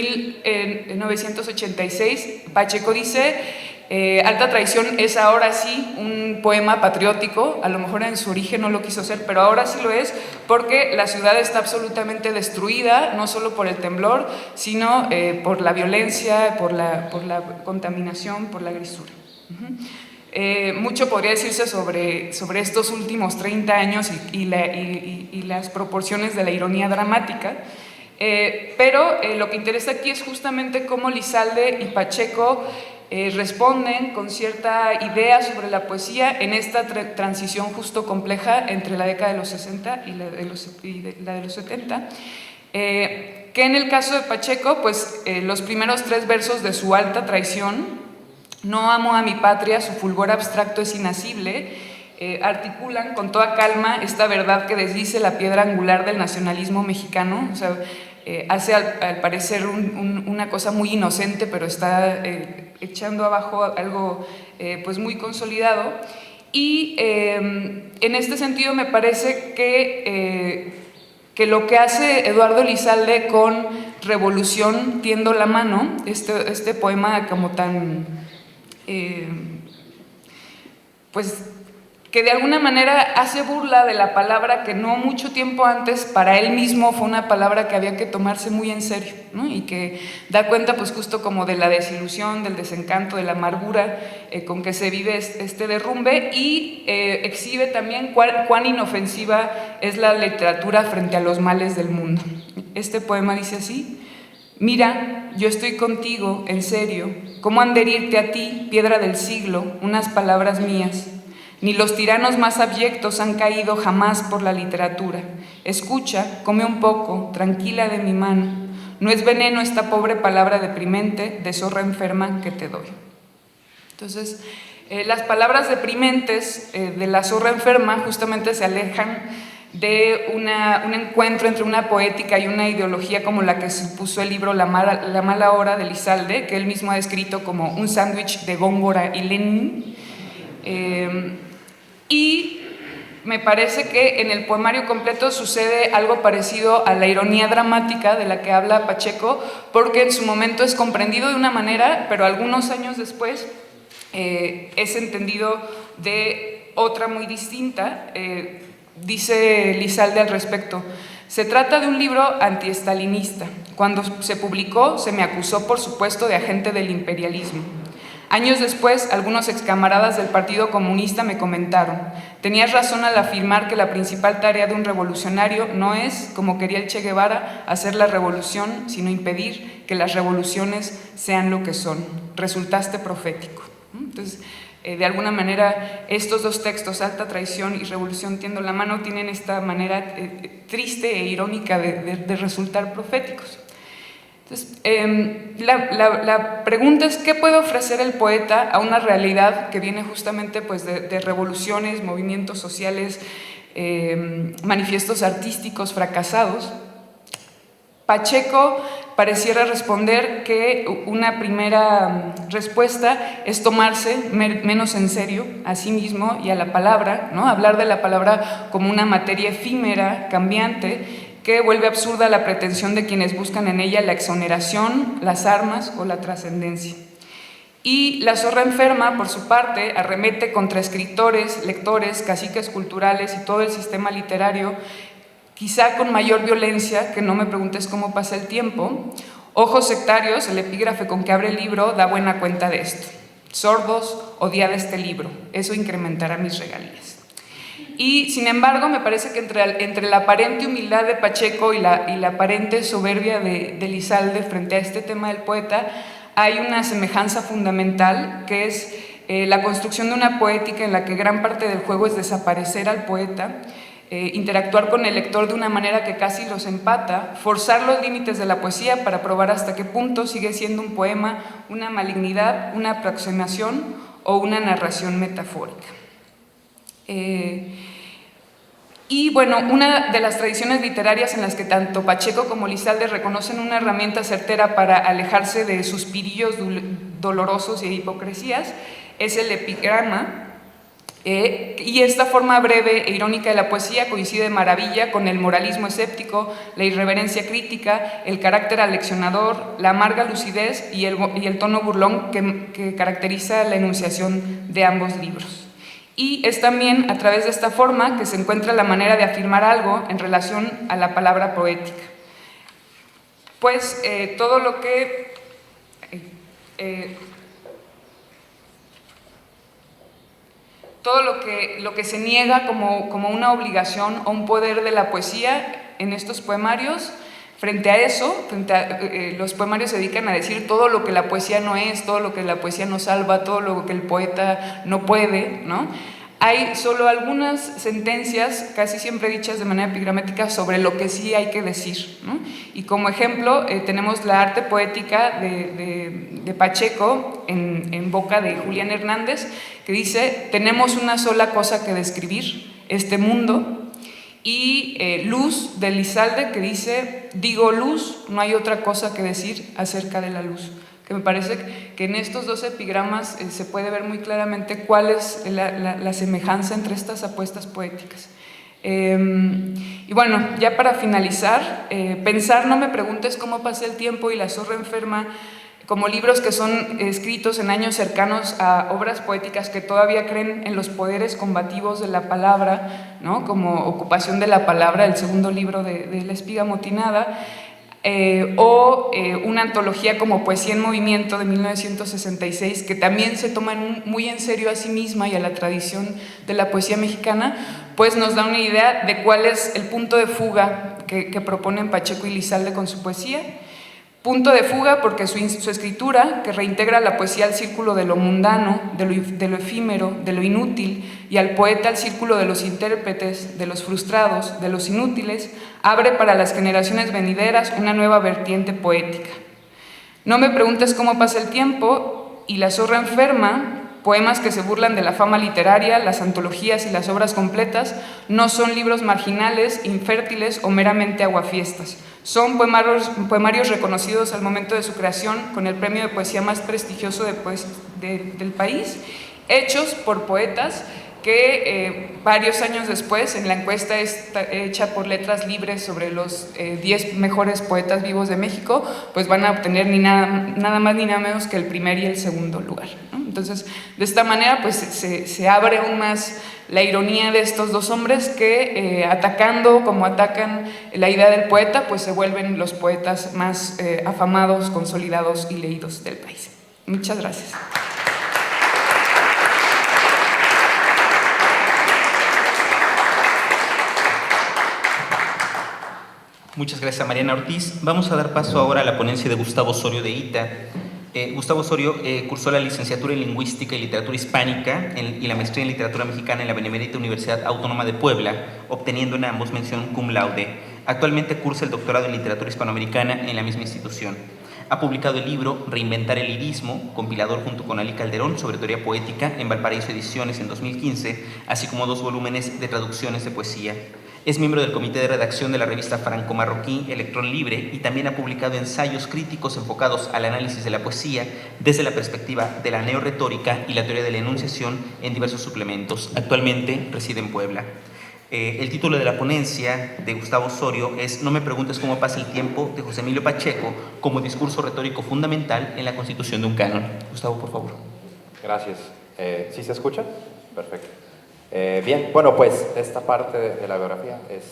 en 1986, Pacheco dice: Alta Traición es ahora sí un poema patriótico, a lo mejor en su origen no lo quiso ser, pero ahora sí lo es, porque la ciudad está absolutamente destruida, no solo por el temblor, sino por la violencia, por la contaminación, por la grisura. Mucho podría decirse sobre estos últimos 30 años y las proporciones de la ironía dramática, pero lo que interesa aquí es justamente cómo Lizalde y Pacheco responden con cierta idea sobre la poesía en esta transición justo compleja entre la década de los 60 y la de los 70, que en el caso de Pacheco, pues los primeros 3 versos de su Alta Traición, no amo a mi patria, su fulgor abstracto es inasible, articulan con toda calma esta verdad que desdice la piedra angular del nacionalismo mexicano. O sea, hace al parecer una cosa muy inocente, pero está echando abajo algo pues muy consolidado. Y en este sentido me parece que lo que hace Eduardo Lizalde con Revolución tiendo la mano, este poema como tan pues que de alguna manera hace burla de la palabra que no mucho tiempo antes para él mismo fue una palabra que había que tomarse muy en serio, ¿no? Y que da cuenta pues justo como de la desilusión, del desencanto, de la amargura con que se vive este derrumbe, y exhibe también cuán inofensiva es la literatura frente a los males del mundo. Este poema dice así: mira, yo estoy contigo, en serio, ¿cómo han de herirte a ti, piedra del siglo, unas palabras mías? Ni los tiranos más abyectos han caído jamás por la literatura. Escucha, come un poco, tranquila de mi mano. No es veneno esta pobre palabra deprimente de zorra enferma que te doy. Entonces, las palabras deprimentes de la zorra enferma justamente se alejan de un encuentro entre una poética y una ideología como la que supuso el libro La mala hora de Elizalde, que él mismo ha descrito como un sándwich de Góngora y Lenin. Y me parece que en el poemario completo sucede algo parecido a la ironía dramática de la que habla Pacheco, porque en su momento es comprendido de una manera, pero algunos años después es entendido de otra muy distinta. Dice Elizalde al respecto: se trata de un libro antiestalinista. Cuando se publicó se me acusó, por supuesto, de agente del imperialismo. Años después, algunos excamaradas del Partido Comunista me comentaron: tenías razón al afirmar que la principal tarea de un revolucionario no es, como quería el Che Guevara, hacer la revolución, sino impedir que las revoluciones sean lo que son. Resultaste profético. Entonces, de alguna manera, estos dos textos, Alta Traición y Revolución tiendo la mano, tienen esta manera triste e irónica de resultar proféticos. Entonces, la pregunta es: ¿qué puede ofrecer el poeta a una realidad que viene justamente pues, de revoluciones, movimientos sociales, manifiestos artísticos fracasados? Pacheco pareciera responder que una primera respuesta es tomarse menos en serio a sí mismo y a la palabra, ¿no? Hablar de la palabra como una materia efímera, cambiante, que vuelve absurda la pretensión de quienes buscan en ella la exoneración, las armas o la trascendencia. Y La zorra enferma, por su parte, arremete contra escritores, lectores, caciques culturales y todo el sistema literario, quizá con mayor violencia, que no me preguntes cómo pasa el tiempo. Ojos sectarios, el epígrafe con que abre el libro, da buena cuenta de esto. Sordos, odiad este libro, eso incrementará mis regalías. Y sin embargo, me parece que entre la aparente humildad de Pacheco y la aparente soberbia de Elizalde frente a este tema del poeta, hay una semejanza fundamental, que es la construcción de una poética en la que gran parte del juego es desaparecer al poeta, interactuar con el lector de una manera que casi los empata, forzar los límites de la poesía para probar hasta qué punto sigue siendo un poema una malignidad, una aproximación o una narración metafórica. Y bueno, una de las tradiciones literarias en las que tanto Pacheco como Elizalde reconocen una herramienta certera para alejarse de suspirillos dolorosos y de hipocresías es el epigrama. Y esta forma breve e irónica de la poesía coincide de maravilla con el moralismo escéptico, la irreverencia crítica, el carácter aleccionador, la amarga lucidez y el tono burlón que caracteriza la enunciación de ambos libros. Y es también a través de esta forma que se encuentra la manera de afirmar algo en relación a la palabra poética. Pues todo lo que se niega como una obligación o un poder de la poesía en estos poemarios, frente a eso, los poemarios se dedican a decir todo lo que la poesía no es, todo lo que la poesía no salva, todo lo que el poeta no puede, ¿no? Hay solo algunas sentencias, casi siempre dichas de manera epigramática, sobre lo que sí hay que decir, ¿no? Y como ejemplo tenemos la arte poética de Pacheco en boca de Julián Hernández, que dice: tenemos una sola cosa que describir, este mundo. Y Luz de Elizalde, que dice: digo luz, no hay otra cosa que decir acerca de la luz. Que me parece que en estos dos epigramas se puede ver muy claramente cuál es la semejanza entre estas apuestas poéticas. Y bueno, ya para finalizar, pensar No me preguntes cómo pasa el tiempo y La zorra enferma como libros que son escritos en años cercanos a obras poéticas que todavía creen en los poderes combativos de la palabra, ¿no? Como Ocupación de la palabra, el segundo libro de La espiga motinada, o una antología como Poesía en movimiento de 1966, que también se toma muy en serio a sí misma y a la tradición de la poesía mexicana, pues nos da una idea de cuál es el punto de fuga que proponen Pacheco y Elizalde con su poesía. Punto de fuga porque su escritura, que reintegra la poesía al círculo de lo mundano, de lo efímero, de lo inútil, y al poeta al círculo de los intérpretes, de los frustrados, de los inútiles, abre para las generaciones venideras una nueva vertiente poética. No me preguntes cómo pasa el tiempo y La zorra enferma, poemas que se burlan de la fama literaria, las antologías y las obras completas, no son libros marginales, infértiles o meramente aguafiestas. Son poemarios reconocidos al momento de su creación con el premio de poesía más prestigioso del país, hechos por poetas que varios años después, en la encuesta hecha por Letras Libres sobre los 10 mejores poetas vivos de México, pues van a obtener nada más ni nada menos que el primer y el segundo lugar, ¿no? Entonces, de esta manera, pues se abre aún más la ironía de estos dos hombres que, atacando como atacan la idea del poeta, pues se vuelven los poetas más afamados, consolidados y leídos del país. Muchas gracias. Muchas gracias, Mariana Ortiz. Vamos a dar paso ahora a la ponencia de Gustavo Osorio de ITA. Gustavo Osorio cursó la licenciatura en Lingüística y Literatura Hispánica y la maestría en Literatura Mexicana en la Benemérita Universidad Autónoma de Puebla, obteniendo en ambos mención cum laude. Actualmente cursa el doctorado en Literatura Hispanoamericana en la misma institución. Ha publicado el libro Reinventar el lirismo, compilador junto con Ali Calderón sobre teoría poética en Valparaíso Ediciones en 2015, así como 2 volúmenes de traducciones de poesía. Es miembro del comité de redacción de la revista franco-marroquí Electrón Libre y también ha publicado ensayos críticos enfocados al análisis de la poesía desde la perspectiva de la neorretórica y la teoría de la enunciación en diversos suplementos. Actualmente reside en Puebla. El título de la ponencia de Gustavo Osorio es No me preguntes cómo pasa el tiempo, de José Emilio Pacheco, como discurso retórico fundamental en la constitución de un canon. Gustavo, por favor. Gracias. ¿Sí se escucha? Perfecto. Bien, bueno, pues esta parte de la biografía es...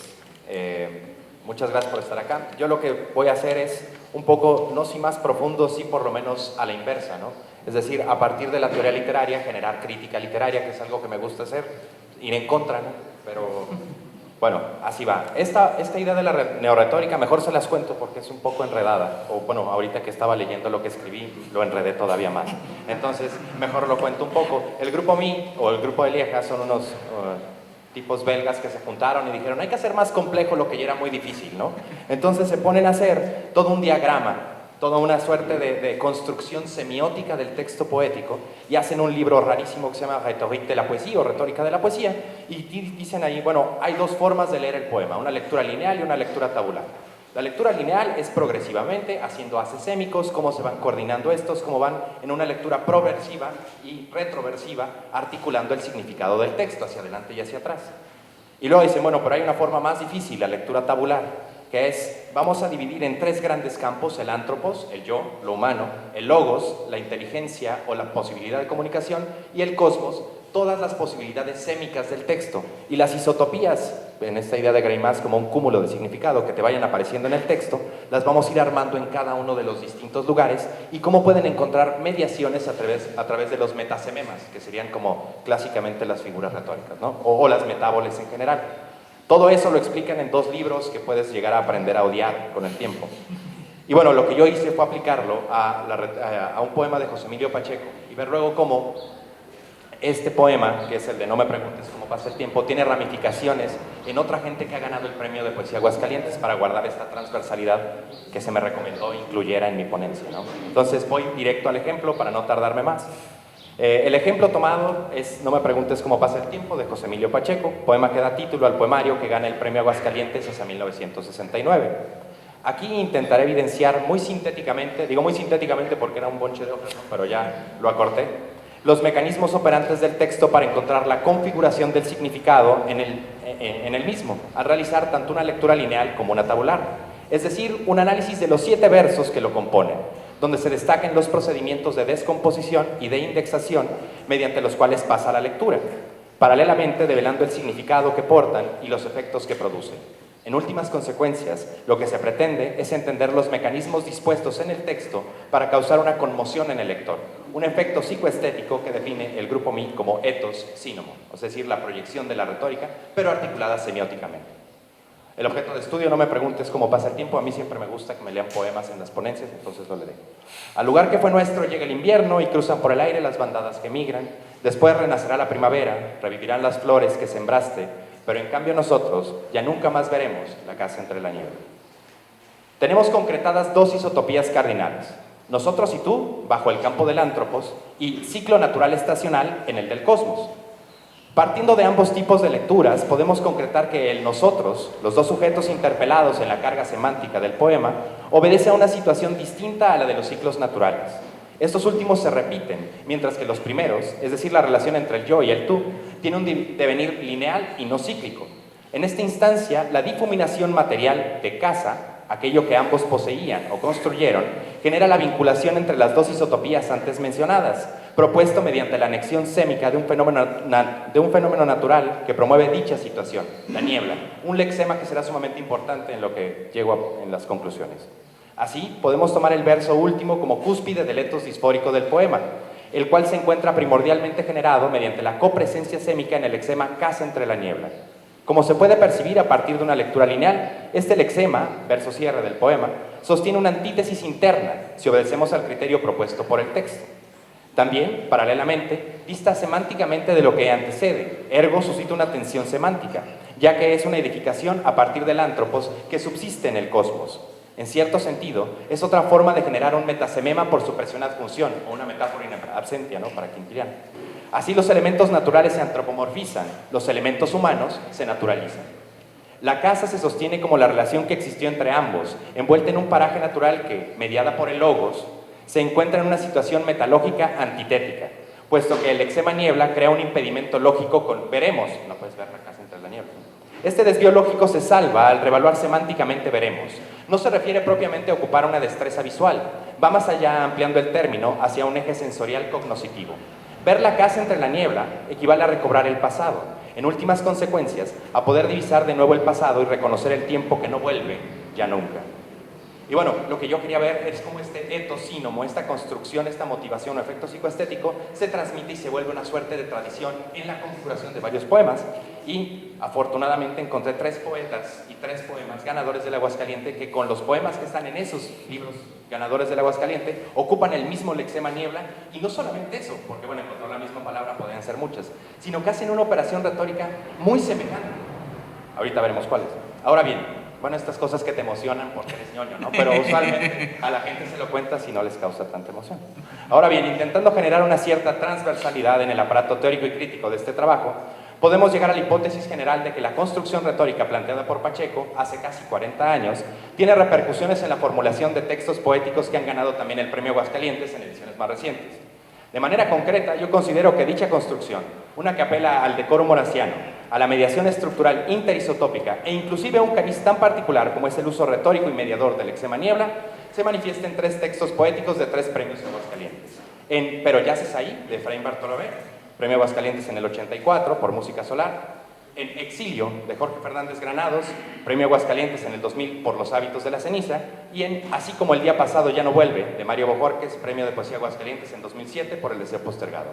muchas gracias por estar acá. Yo lo que voy a hacer es un poco, no si más profundo, sí por lo menos a la inversa, ¿no? Es decir, a partir de la teoría literaria, generar crítica literaria, que es algo que me gusta hacer, ir en contra, ¿no? Pero bueno, así va. Esta idea de la neorretórica, mejor se las cuento porque es un poco enredada. O bueno, ahorita que estaba leyendo lo que escribí, lo enredé todavía más. Entonces, mejor lo cuento un poco. El grupo MI, o el grupo de Lieja, son unos tipos belgas que se juntaron y dijeron, hay que hacer más complejo lo que ya era muy difícil, ¿no? Entonces se ponen a hacer todo un diagrama, toda una suerte de construcción semiótica del texto poético y hacen un libro rarísimo que se llama Rhétorique de la poesía o Retórica de la poesía y dicen ahí, bueno, hay 2 formas de leer el poema, una lectura lineal y una lectura tabular. La lectura lineal es progresivamente, haciendo asesémicos, cómo se van coordinando estos, cómo van en una lectura proversiva y retroversiva, articulando el significado del texto hacia adelante y hacia atrás. Y luego dicen, bueno, pero hay una forma más difícil, la lectura tabular, que es, vamos a dividir en 3 grandes campos, el antropos, el yo, lo humano, el logos, la inteligencia o la posibilidad de comunicación, y el cosmos, todas las posibilidades sémicas del texto. Y las isotopías, en esta idea de Greimas como un cúmulo de significado que te vayan apareciendo en el texto, las vamos a ir armando en cada uno de los distintos lugares y cómo pueden encontrar mediaciones a través de los metasememas, que serían como clásicamente las figuras retóricas, ¿no? o las metáboles en general. Todo eso lo explican en 2 libros que puedes llegar a aprender a odiar con el tiempo. Y bueno, lo que yo hice fue aplicarlo a un poema de José Emilio Pacheco y ver luego cómo este poema, que es el de No me preguntes cómo pasa el tiempo, tiene ramificaciones en otra gente que ha ganado el premio de Poesía Aguascalientes para guardar esta transversalidad que se me recomendó incluyera en mi ponencia, ¿no? Entonces voy directo al ejemplo para no tardarme más. El ejemplo tomado es No me preguntes cómo pasa el tiempo, de José Emilio Pacheco, poema que da título al poemario que gana el premio Aguascalientes hacia 1969. Aquí intentaré evidenciar muy sintéticamente, digo muy sintéticamente porque era un bonche de hojas, ¿no? Pero ya lo acorté, los mecanismos operantes del texto para encontrar la configuración del significado en el mismo, al realizar tanto una lectura lineal como una tabular, es decir, un análisis de los 7 versos que lo componen, donde se destacan los procedimientos de descomposición y de indexación mediante los cuales pasa la lectura, paralelamente develando el significado que portan y los efectos que producen. En últimas consecuencias, lo que se pretende es entender los mecanismos dispuestos en el texto para causar una conmoción en el lector, un efecto psicoestético que define el grupo MI como ethos sínomo, es decir, la proyección de la retórica, pero articulada semióticamente. El objeto de estudio, no me preguntes cómo pasa el tiempo, a mí siempre me gusta que me lean poemas en las ponencias, entonces lo leeré. Al lugar que fue nuestro llega el invierno y cruzan por el aire las bandadas que migran. Después renacerá la primavera, revivirán las flores que sembraste, pero en cambio nosotros ya nunca más veremos la casa entre la niebla. Tenemos concretadas dos isotopías cardinales, nosotros y tú, bajo el campo del Antropos, y ciclo natural estacional en el del cosmos. Partiendo de ambos tipos de lecturas, podemos concretar que el nosotros, los dos sujetos interpelados en la carga semántica del poema, obedece a una situación distinta a la de los ciclos naturales. Estos últimos se repiten, mientras que los primeros, es decir, la relación entre el yo y el tú, tiene un devenir lineal y no cíclico. En esta instancia, la difuminación material de casa, aquello que ambos poseían o construyeron, genera la vinculación entre las dos isotopías antes mencionadas, propuesto mediante la anexión sémica de un fenómeno natural que promueve dicha situación, la niebla, un lexema que será sumamente importante en lo que llego en las conclusiones. Así, podemos tomar el verso último como cúspide del etos disfórico del poema, el cual se encuentra primordialmente generado mediante la copresencia sémica en el lexema casa entre la niebla. Como se puede percibir a partir de una lectura lineal, este lexema, verso cierre del poema, sostiene una antítesis interna si obedecemos al criterio propuesto por el texto. También, paralelamente, dista semánticamente de lo que antecede, ergo suscita una tensión semántica, ya que es una edificación a partir del Antropos que subsiste en el cosmos. En cierto sentido, es otra forma de generar un metasemema por supresión adjunción, o una metáfora in absentia, ¿no?, para Quintiliano. Así los elementos naturales se antropomorfizan, los elementos humanos se naturalizan. La casa se sostiene como la relación que existió entre ambos, envuelta en un paraje natural que, mediada por el logos, se encuentra en una situación metalógica antitética, puesto que el lexema niebla crea un impedimento lógico con veremos, no puedes ver la casa entre la niebla. Este desvío lógico se salva al revaluar semánticamente veremos. No se refiere propiamente a ocupar una destreza visual, va más allá ampliando el término hacia un eje sensorial cognoscitivo. Ver la casa entre la niebla equivale a recobrar el pasado, en últimas consecuencias, a poder divisar de nuevo el pasado y reconocer el tiempo que no vuelve ya nunca. Y bueno, lo que yo quería ver es cómo este etosínomo, esta construcción, esta motivación o efecto psicoestético se transmite y se vuelve una suerte de tradición en la configuración de varios poemas. Y afortunadamente encontré 3 poetas y 3 poemas ganadores del Aguascaliente que con los poemas que están en esos libros ganadores del Aguascaliente ocupan el mismo lexema niebla, y no solamente eso, porque bueno, encontrar la misma palabra podrían ser muchas, sino que hacen una operación retórica muy semejante. Ahorita veremos cuáles. Ahora bien, bueno, estas cosas que te emocionan porque eres ñoño, ¿no? Pero usualmente a la gente se lo cuenta si no les causa tanta emoción. Ahora bien, intentando generar una cierta transversalidad en el aparato teórico y crítico de este trabajo, podemos llegar a la hipótesis general de que la construcción retórica planteada por Pacheco hace casi 40 años tiene repercusiones en la formulación de textos poéticos que han ganado también el Premio Aguascalientes en ediciones más recientes. De manera concreta, yo considero que dicha construcción, una que apela al decoro horaciano, a la mediación estructural interisotópica e inclusive a un cariz tan particular como es el uso retórico y mediador del lexema niebla, se manifiesta en 3 textos poéticos de 3 premios Aguascalientes. En Pero yaces ahí, de Efraín Bartolomé, Premio Aguascalientes en el 84 por Música Solar; en Exilio, de Jorge Fernández Granados, Premio Aguascalientes en el 2000 por Los hábitos de la ceniza; y en Así como el día pasado ya no vuelve, de Mario Bojorquez, Premio de Poesía Aguascalientes en 2007 por El deseo postergado.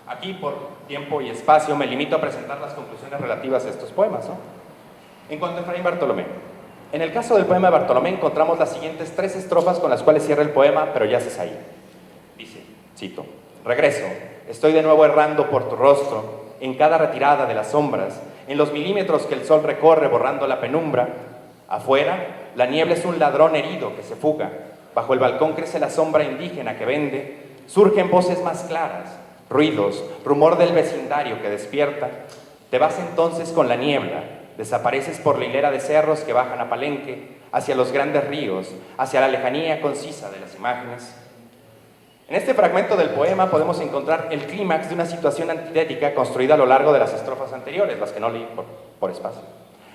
Aquí, por tiempo y espacio, me limito a presentar las conclusiones relativas a estos poemas, ¿no? En cuanto a Efraín Bartolomé, en el caso del poema de Bartolomé encontramos las siguientes 3 estrofas con las cuales cierra el poema Pero yaces ahí. Dice, cito: regreso, estoy de nuevo errando por tu rostro, en cada retirada de las sombras, en los milímetros que el sol recorre borrando la penumbra. Afuera, la niebla es un ladrón herido que se fuga, bajo el balcón crece la sombra indígena que vende, surgen voces más claras, ruidos, rumor del vecindario que despierta. Te vas entonces con la niebla, desapareces por la hilera de cerros que bajan a Palenque, hacia los grandes ríos, hacia la lejanía concisa de las imágenes. En este fragmento del poema podemos encontrar el clímax de una situación antitética construida a lo largo de las estrofas anteriores, las que no leí por espacio.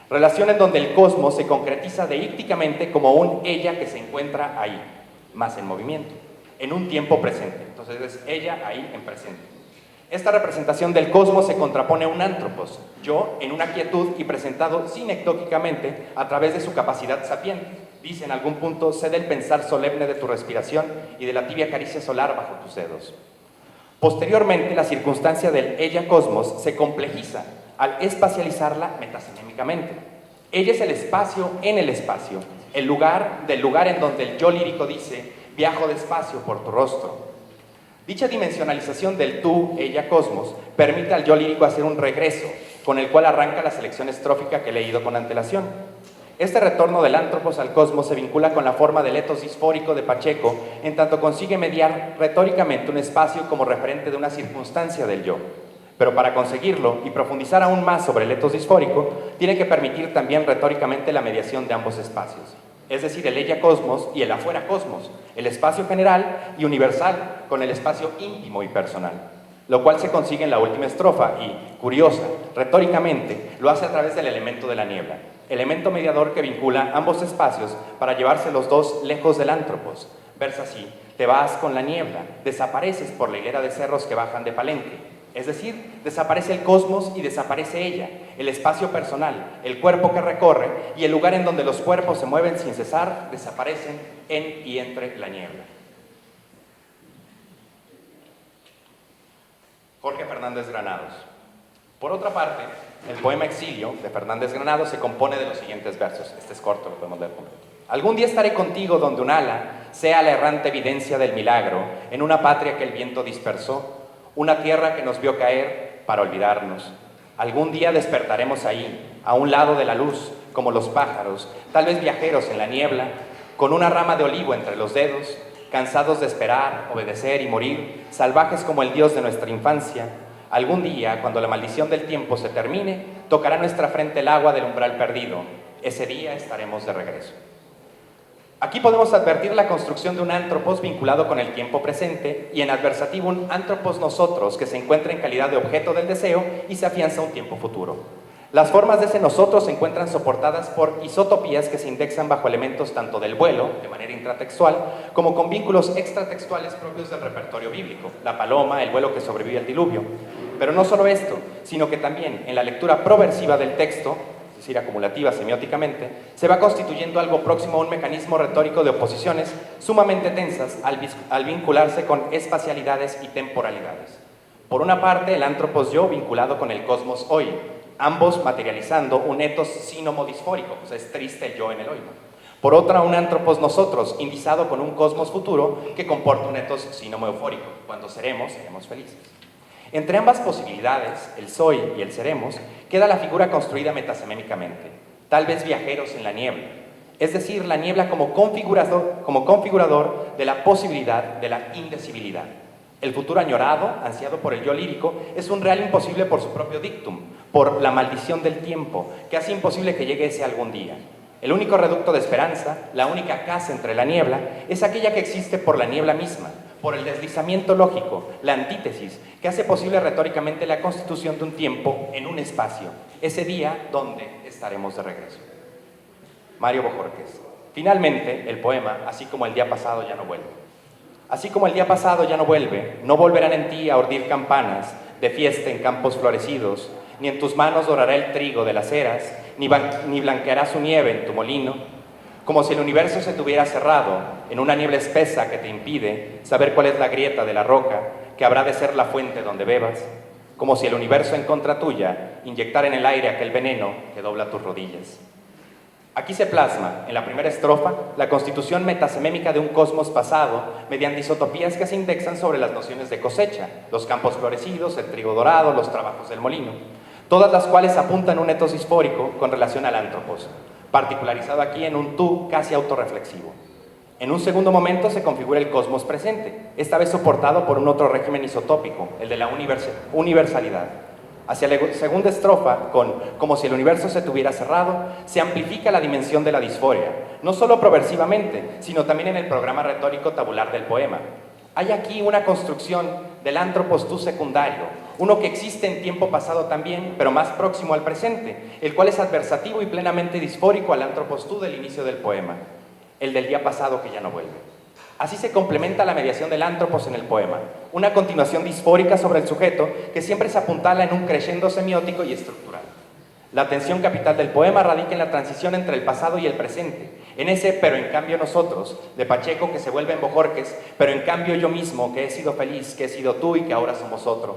Relación en donde el cosmos se concretiza deícticamente como un ella que se encuentra ahí, más en movimiento, en un tiempo presente. Entonces es ella ahí en presente. Esta representación del cosmos se contrapone a un antropos, yo en una quietud y presentado sinectóquicamente a través de su capacidad sapiente. Dice en algún punto, sé del pensar solemne de tu respiración y de la tibia caricia solar bajo tus dedos. Posteriormente, la circunstancia del ella cosmos se complejiza al espacializarla metasemémicamente. Ella es el espacio en el espacio, el lugar del lugar en donde el yo lírico dice, viajo despacio por tu rostro. Dicha dimensionalización del tú, ella, cosmos, permite al yo lírico hacer un regreso, con el cual arranca la selección estrófica que he leído con antelación. Este retorno del ántropos al cosmos se vincula con la forma del etos disfórico de Pacheco, en tanto consigue mediar retóricamente un espacio como referente de una circunstancia del yo. Pero para conseguirlo y profundizar aún más sobre el etos disfórico, tiene que permitir también retóricamente la mediación de ambos espacios. Es decir, el ella cosmos y el afuera cosmos, el espacio general y universal con el espacio íntimo y personal, lo cual se consigue en la última estrofa y, curiosa, retóricamente, lo hace a través del elemento de la niebla, elemento mediador que vincula ambos espacios para llevarse los dos lejos del ántropos. Versa así: te vas con la niebla, desapareces por la hilera de cerros que bajan de Palenque. Es decir, desaparece el cosmos y desaparece ella, el espacio personal, el cuerpo que recorre y el lugar en donde los cuerpos se mueven sin cesar, desaparecen en y entre la niebla. Jorge Fernández Granados. Por otra parte, el poema Exilio de Fernández Granados se compone de los siguientes versos. Este es corto, lo podemos leer completo. Algún día estaré contigo donde un ala sea la errante evidencia del milagro, en una patria que el viento dispersó, una tierra que nos vio caer para olvidarnos. Algún día despertaremos ahí, a un lado de la luz, como los pájaros, tal vez viajeros en la niebla, con una rama de olivo entre los dedos, cansados de esperar, obedecer y morir, salvajes como el Dios de nuestra infancia. Algún día, cuando la maldición del tiempo se termine, tocará nuestra frente el agua del umbral perdido. Ese día estaremos de regreso. Aquí podemos advertir la construcción de un ántropos vinculado con el tiempo presente y en adversativo un ántropos nosotros que se encuentra en calidad de objeto del deseo y se afianza a un tiempo futuro. Las formas de ese nosotros se encuentran soportadas por isotopías que se indexan bajo elementos tanto del vuelo, de manera intratextual, como con vínculos extratextuales propios del repertorio bíblico, la paloma, el vuelo que sobrevive al diluvio. Pero no solo esto, sino que también en la lectura proversiva del texto, es decir, acumulativa semióticamente, se va constituyendo algo próximo a un mecanismo retórico de oposiciones sumamente tensas al vincularse con espacialidades y temporalidades. Por una parte, el ántropos yo vinculado con el cosmos hoy, ambos materializando un etos sínomo-disfórico, o sea, es triste el yo en el hoy. Por otra, un ántropos nosotros, indizado con un cosmos futuro que comporta un etos sínomo-eufórico. Cuando seremos felices. Entre ambas posibilidades, el soy y el seremos, queda la figura construida metasemémicamente, tal vez viajeros en la niebla, es decir, la niebla como configurador de la posibilidad de la indecibilidad. El futuro añorado, ansiado por el yo lírico, es un real imposible por su propio dictum, por la maldición del tiempo, que hace imposible que llegue ese algún día. El único reducto de esperanza, la única casa entre la niebla, es aquella que existe por la niebla misma, por el deslizamiento lógico, la antítesis, que hace posible retóricamente la constitución de un tiempo en un espacio, ese día donde estaremos de regreso. Mario Bojorquez. Finalmente, el poema, así como el día pasado ya no vuelve. Así como el día pasado ya no vuelve, no volverán en ti a urdir campanas de fiesta en campos florecidos, ni en tus manos dorará el trigo de las eras, ni blanqueará su nieve en tu molino, como si el universo se tuviera cerrado en una niebla espesa que te impide saber cuál es la grieta de la roca que habrá de ser la fuente donde bebas, como si el universo en contra tuya inyectara en el aire aquel veneno que dobla tus rodillas. Aquí se plasma, en la primera estrofa, la constitución metasemémica de un cosmos pasado mediante isotopías que se indexan sobre las nociones de cosecha, los campos florecidos, el trigo dorado, los trabajos del molino, todas las cuales apuntan un etos disfórico con relación al ántropos, particularizado aquí en un tú casi autorreflexivo. En un segundo momento se configura el cosmos presente, esta vez soportado por un otro régimen isotópico, el de la universalidad. Hacia la segunda estrofa, con como si el universo se tuviera cerrado, se amplifica la dimensión de la disforia, no solo proversivamente, sino también en el programa retórico tabular del poema. Hay aquí una construcción del ántropos tú secundario, uno que existe en tiempo pasado también, pero más próximo al presente, el cual es adversativo y plenamente disfórico al ántropos tú del inicio del poema, el del día pasado que ya no vuelve. Así se complementa la mediación del ántropos en el poema, una continuación disfórica sobre el sujeto que siempre se apuntala en un crescendo semiótico y estructural. La tensión capital del poema radica en la transición entre el pasado y el presente, en ese pero en cambio nosotros, de Pacheco que se vuelve en Bojorquez, pero en cambio yo mismo que he sido feliz, que he sido tú y que ahora somos otro.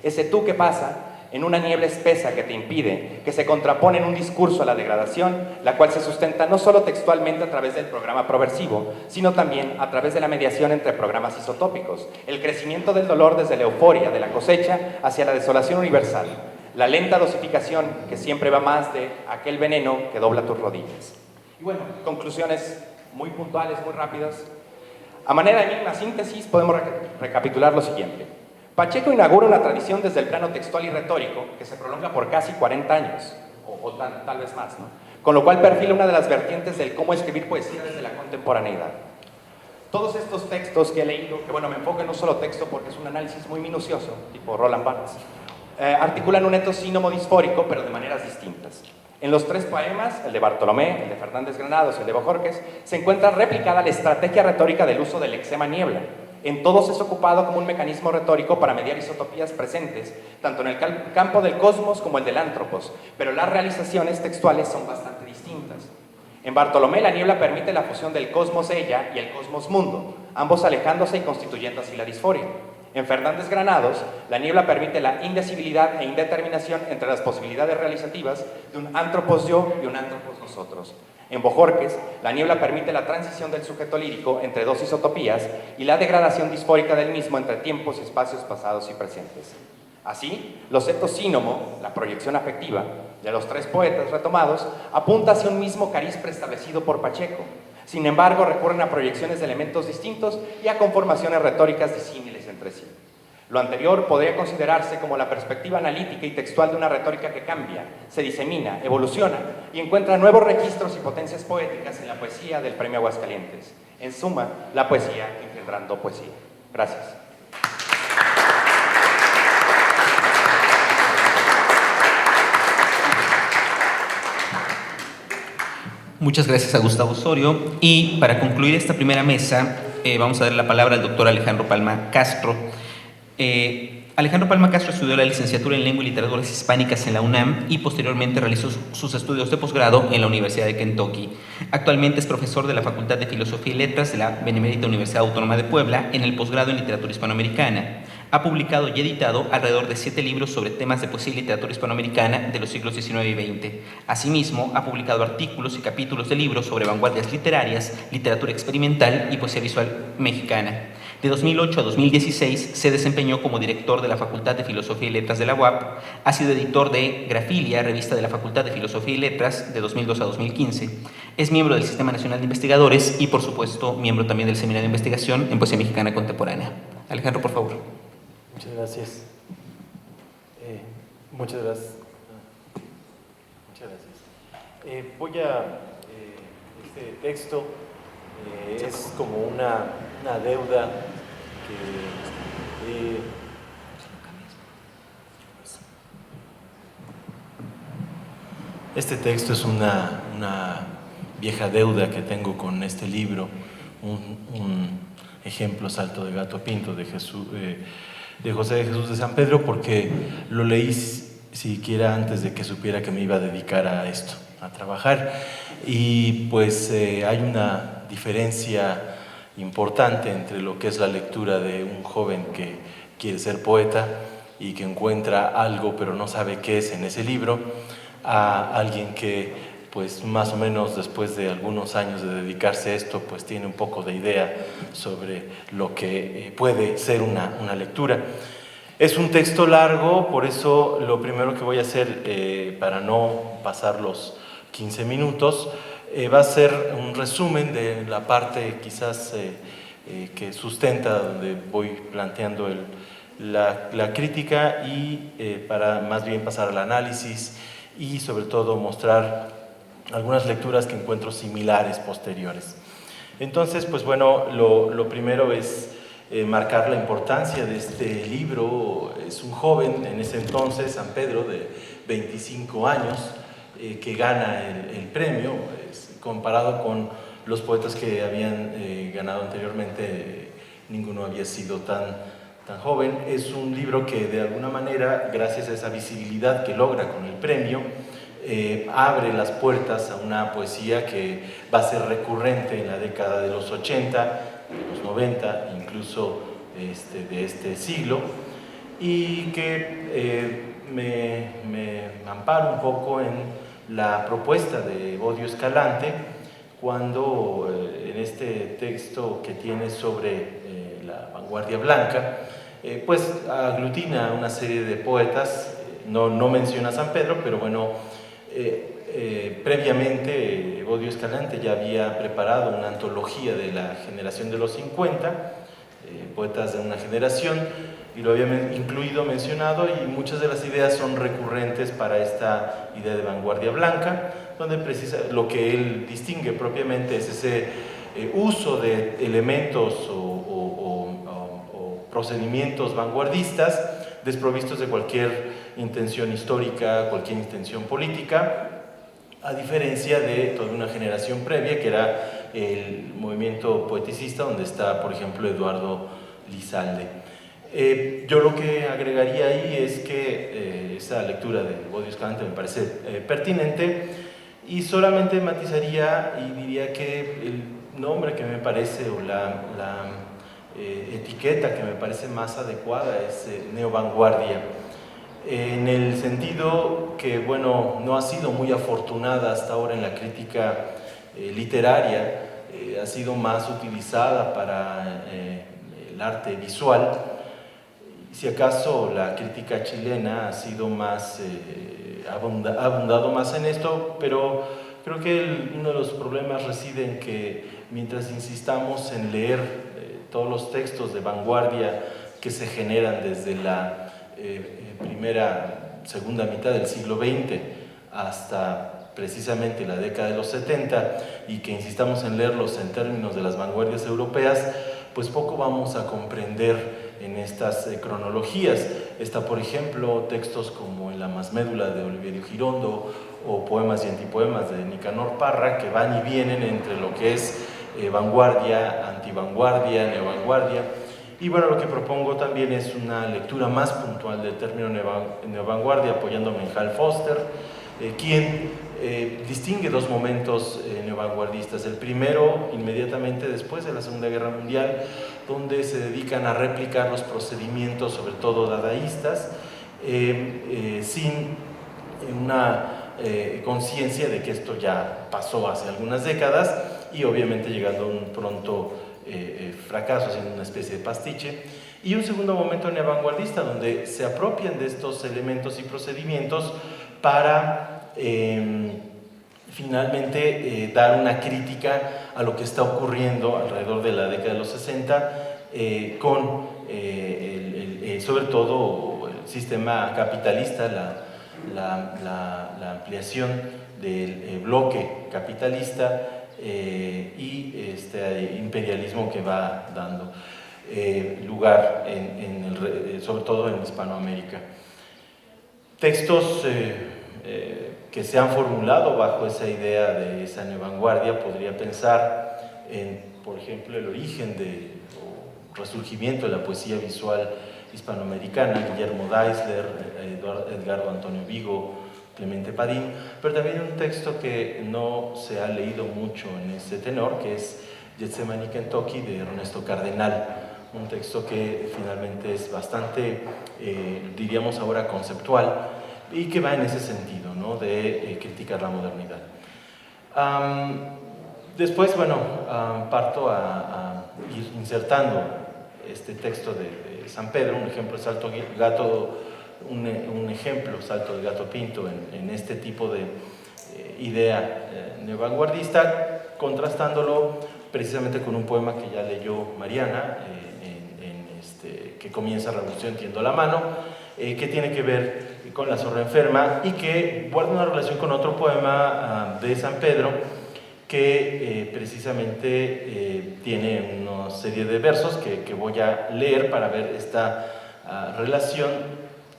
Ese tú que pasa en una niebla espesa que te impide, que se contrapone en un discurso a la degradación, la cual se sustenta no solo textualmente a través del programa proversivo, sino también a través de la mediación entre programas isotópicos, el crecimiento del dolor desde la euforia de la cosecha hacia la desolación universal, la lenta dosificación que siempre va más de aquel veneno que dobla tus rodillas. Y bueno, conclusiones muy puntuales, muy rápidas. A manera de mínima síntesis podemos recapitular lo siguiente. Pacheco inaugura una tradición desde el plano textual y retórico que se prolonga por casi 40 años, o tal vez más, ¿no? Con lo cual perfila una de las vertientes del cómo escribir poesía desde la contemporaneidad. Todos estos textos que he leído, que bueno, me enfoco en un solo texto porque es un análisis muy minucioso, tipo Roland Barthes, articulan un etos sínomo disfórico, pero de maneras distintas. En los tres poemas, el de Bartolomé, el de Fernández Granados y el de Bojorquez, se encuentra replicada la estrategia retórica del uso del lexema niebla. En todos es ocupado como un mecanismo retórico para mediar isotopías presentes, tanto en el campo del cosmos como el del ántropos, pero las realizaciones textuales son bastante distintas. En Bartolomé, la niebla permite la fusión del cosmos ella y el cosmos mundo, ambos alejándose y constituyendo así la disforia. En Fernández Granados, la niebla permite la indecibilidad e indeterminación entre las posibilidades realizativas de un ántropos yo y un ántropos nosotros. En Bojorquez, la niebla permite la transición del sujeto lírico entre dos isotopías y la degradación disfórica del mismo entre tiempos y espacios pasados y presentes. Así, los etos sínomo, la proyección afectiva, de los tres poetas retomados, apunta hacia un mismo cariz preestablecido por Pacheco. Sin embargo, recurren a proyecciones de elementos distintos y a conformaciones retóricas disímiles entre sí. Lo anterior podría considerarse como la perspectiva analítica y textual de una retórica que cambia, se disemina, evoluciona y encuentra nuevos registros y potencias poéticas en la poesía del Premio Aguascalientes. En suma, la poesía engendrando poesía. Gracias. Muchas gracias a Gustavo Osorio. Y para concluir esta primera mesa, vamos a dar la palabra al doctor Alejandro Palma Castro. Alejandro Palma Castro estudió la licenciatura en Lengua y Literaturas Hispánicas en la UNAM y posteriormente realizó sus estudios de posgrado en la Universidad de Kentucky. Actualmente es profesor de la Facultad de Filosofía y Letras de la Benemérita Universidad Autónoma de Puebla en el posgrado en Literatura Hispanoamericana. Ha publicado y editado alrededor de 7 libros sobre temas de poesía y literatura hispanoamericana de los siglos XIX y XX. Asimismo, ha publicado artículos y capítulos de libros sobre vanguardias literarias, literatura experimental y poesía visual mexicana. De 2008 a 2016 se desempeñó como director de la Facultad de Filosofía y Letras de la UAP, ha sido editor de Grafilia, revista de la Facultad de Filosofía y Letras, de 2002 a 2015. Es miembro del Sistema Nacional de Investigadores y, por supuesto, miembro también del Seminario de Investigación en Poesía Mexicana Contemporánea. Alejandro, por favor. Muchas gracias. Muchas gracias. Voy a... este texto es como una deuda que... este texto es una vieja deuda que tengo con este libro, un ejemplo Salto de Gato Pinto de José de Jesús de San Pedro, porque lo leí siquiera antes de que supiera que me iba a dedicar a esto, a trabajar. Y pues hay una diferencia importante entre lo que es la lectura de un joven que quiere ser poeta y que encuentra algo pero no sabe qué es en ese libro, a alguien que pues más o menos después de algunos años de dedicarse a esto, pues tiene un poco de idea sobre lo que puede ser una lectura. Es un texto largo, por eso lo primero que voy a hacer, para no pasar los 15 minutos, va a ser un resumen de la parte quizás que sustenta, donde voy planteando la crítica y para más bien pasar al análisis y sobre todo mostrar algunas lecturas que encuentro similares posteriores. Entonces, pues bueno, lo primero es marcar la importancia de este libro. Es un joven, en ese entonces, San Pedro, de 25 años, que gana el premio, comparado con los poetas que habían ganado anteriormente, ninguno había sido tan joven. Es un libro que de alguna manera, gracias a esa visibilidad que logra con el premio, abre las puertas a una poesía que va a ser recurrente en la década de los 80, de los 90, incluso de este siglo, y que me amparo un poco en la propuesta de Bodio Escalante, cuando en este texto que tiene sobre la vanguardia blanca, pues aglutina una serie de poetas, no menciona a San Pedro, pero bueno, previamente Bodio Escalante ya había preparado una antología de la generación de los 50, poetas de una generación, y lo había incluido, mencionado, y muchas de las ideas son recurrentes para esta idea de vanguardia blanca, donde lo que él distingue propiamente es ese uso de elementos o procedimientos vanguardistas desprovistos de cualquier intención histórica, cualquier intención política, a diferencia de toda una generación previa, que era el movimiento poeticista, donde está, por ejemplo, Eduardo Lizalde. Yo lo que agregaría ahí es que esa lectura de Bodio Escalante me parece pertinente, y solamente matizaría y diría que el nombre que me parece, o la etiqueta que me parece más adecuada, es neovanguardia, en el sentido que, bueno, no ha sido muy afortunada hasta ahora en la crítica literaria, ha sido más utilizada para el arte visual. Si acaso la crítica chilena ha sido más, ha abundado más en esto, pero creo que uno de los problemas reside en que mientras insistamos en leer todos los textos de vanguardia que se generan desde la segunda mitad del siglo XX hasta precisamente la década de los 70, y que insistamos en leerlos en términos de las vanguardias europeas, pues poco vamos a comprender en estas cronologías. Está, por ejemplo, textos como En la Masmédula de Oliverio Girondo, o Poemas y Antipoemas de Nicanor Parra, que van y vienen entre lo que es vanguardia, antivanguardia, neovanguardia. Y bueno, lo que propongo también es una lectura más puntual del término neovanguardia, apoyándome en Hal Foster, quien distingue dos momentos neovanguardistas. El primero, inmediatamente después de la Segunda Guerra Mundial, donde se dedican a replicar los procedimientos, sobre todo dadaístas, sin una conciencia de que esto ya pasó hace algunas décadas, y obviamente llegando a un pronto fracaso, siendo una especie de pastiche. Y un segundo momento neovanguardista, donde se apropian de estos elementos y procedimientos para finalmente dar una crítica a lo que está ocurriendo alrededor de la década de los 60 con sobre todo el sistema capitalista, la ampliación del bloque capitalista y este imperialismo que va dando lugar sobre todo en Hispanoamérica. Textos que se han formulado bajo esa idea de esa neovanguardia, podría pensar en, por ejemplo, el origen o resurgimiento de la poesía visual hispanoamericana, Guillermo Deisler, Edgardo Antonio Vigo, Clemente Padín, pero también un texto que no se ha leído mucho en ese tenor, que es Getsemaní, Kentucky, de Ernesto Cardenal, un texto que finalmente es bastante, diríamos ahora, conceptual, y que va en ese sentido, ¿no?, de criticar la modernidad. Después, bueno, parto a ir insertando este texto de San Pedro, un ejemplo de Salto Gato, un ejemplo, Salto de Gato Pinto, en este tipo de idea neovanguardista, contrastándolo precisamente con un poema que ya leyó Mariana, que comienza Revolución tiendo la mano, que tiene que ver con la zorra enferma, y que guarda una relación con otro poema de San Pedro, que precisamente tiene una serie de versos que voy a leer para ver esta relación,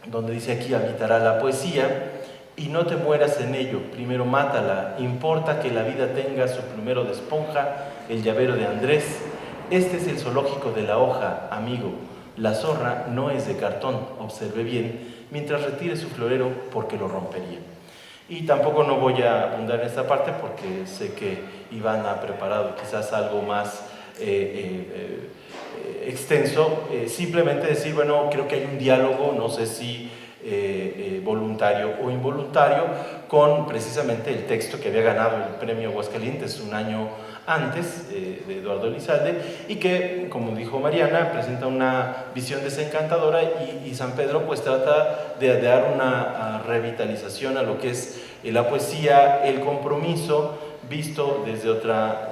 donde dice aquí: habitará la poesía, y no te mueras en ello, primero mátala, importa que la vida tenga su plumero de esponja, el llavero de Andrés, este es el zoológico de la hoja, amigo, la zorra no es de cartón, observe bien, mientras retire su florero, porque lo rompería. Y tampoco no voy a abundar en esta parte, porque sé que Iván ha preparado quizás algo más extenso. Simplemente decir, bueno, creo que hay un diálogo, no sé si voluntario o involuntario, con precisamente el texto que había ganado el premio Aguascalientes un año antes, de Eduardo Elizalde, y que, como dijo Mariana, presenta una visión desencantadora, y San Pedro pues trata de dar una revitalización a lo que es la poesía, el compromiso, visto desde otra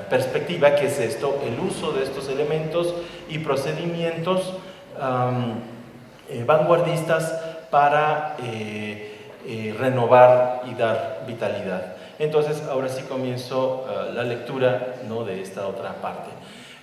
perspectiva, que es esto, el uso de estos elementos y procedimientos vanguardistas para renovar y dar vitalidad. Entonces, ahora sí comienzo la lectura, ¿no?, de esta otra parte.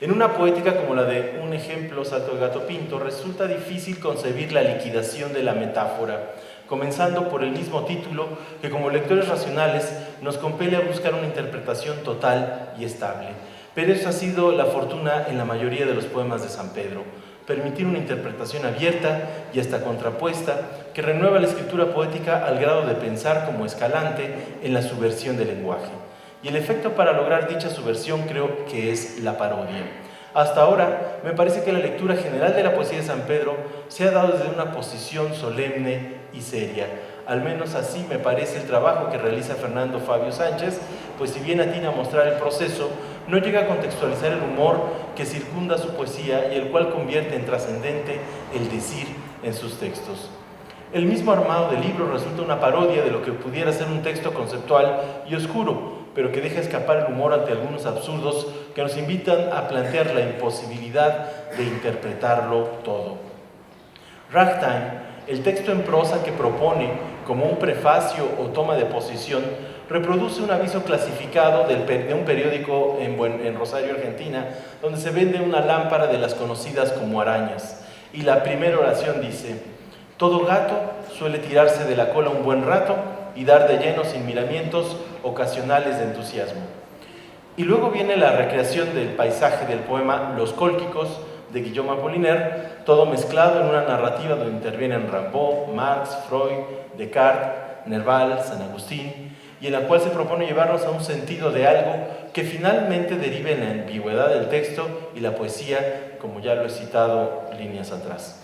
En una poética como la de Un ejemplo, Salto de Gato Pinto, resulta difícil concebir la liquidación de la metáfora, comenzando por el mismo título que, como lectores racionales, nos compele a buscar una interpretación total y estable. Pero eso ha sido la fortuna en la mayoría de los poemas de San Pedro: permitir una interpretación abierta y hasta contrapuesta, que renueva la escritura poética al grado de pensar como Escalante en la subversión del lenguaje. Y el efecto para lograr dicha subversión creo que es la parodia. Hasta ahora, me parece que la lectura general de la poesía de San Pedro se ha dado desde una posición solemne y seria. Al menos así me parece el trabajo que realiza Fernando Fabio Sánchez, pues si bien atina a mostrar el proceso, no llega a contextualizar el humor que circunda su poesía y el cual convierte en trascendente el decir en sus textos. El mismo armado del libro resulta una parodia de lo que pudiera ser un texto conceptual y oscuro, pero que deja escapar el humor ante algunos absurdos que nos invitan a plantear la imposibilidad de interpretarlo todo. Ragtime, el texto en prosa que propone como un prefacio o toma de posición, reproduce un aviso clasificado de un periódico en Rosario, Argentina, donde se vende una lámpara de las conocidas como arañas. Y la primera oración dice: todo gato suele tirarse de la cola un buen rato y dar de lleno sin miramientos ocasionales de entusiasmo. Y luego viene la recreación del paisaje del poema Los Cólquicos, de Guillaume Apollinaire, todo mezclado en una narrativa donde intervienen Rimbaud, Marx, Freud, Descartes, Nerval, San Agustín, y en la cual se propone llevarnos a un sentido de algo que finalmente derive en la ambigüedad del texto y la poesía, como ya lo he citado líneas atrás.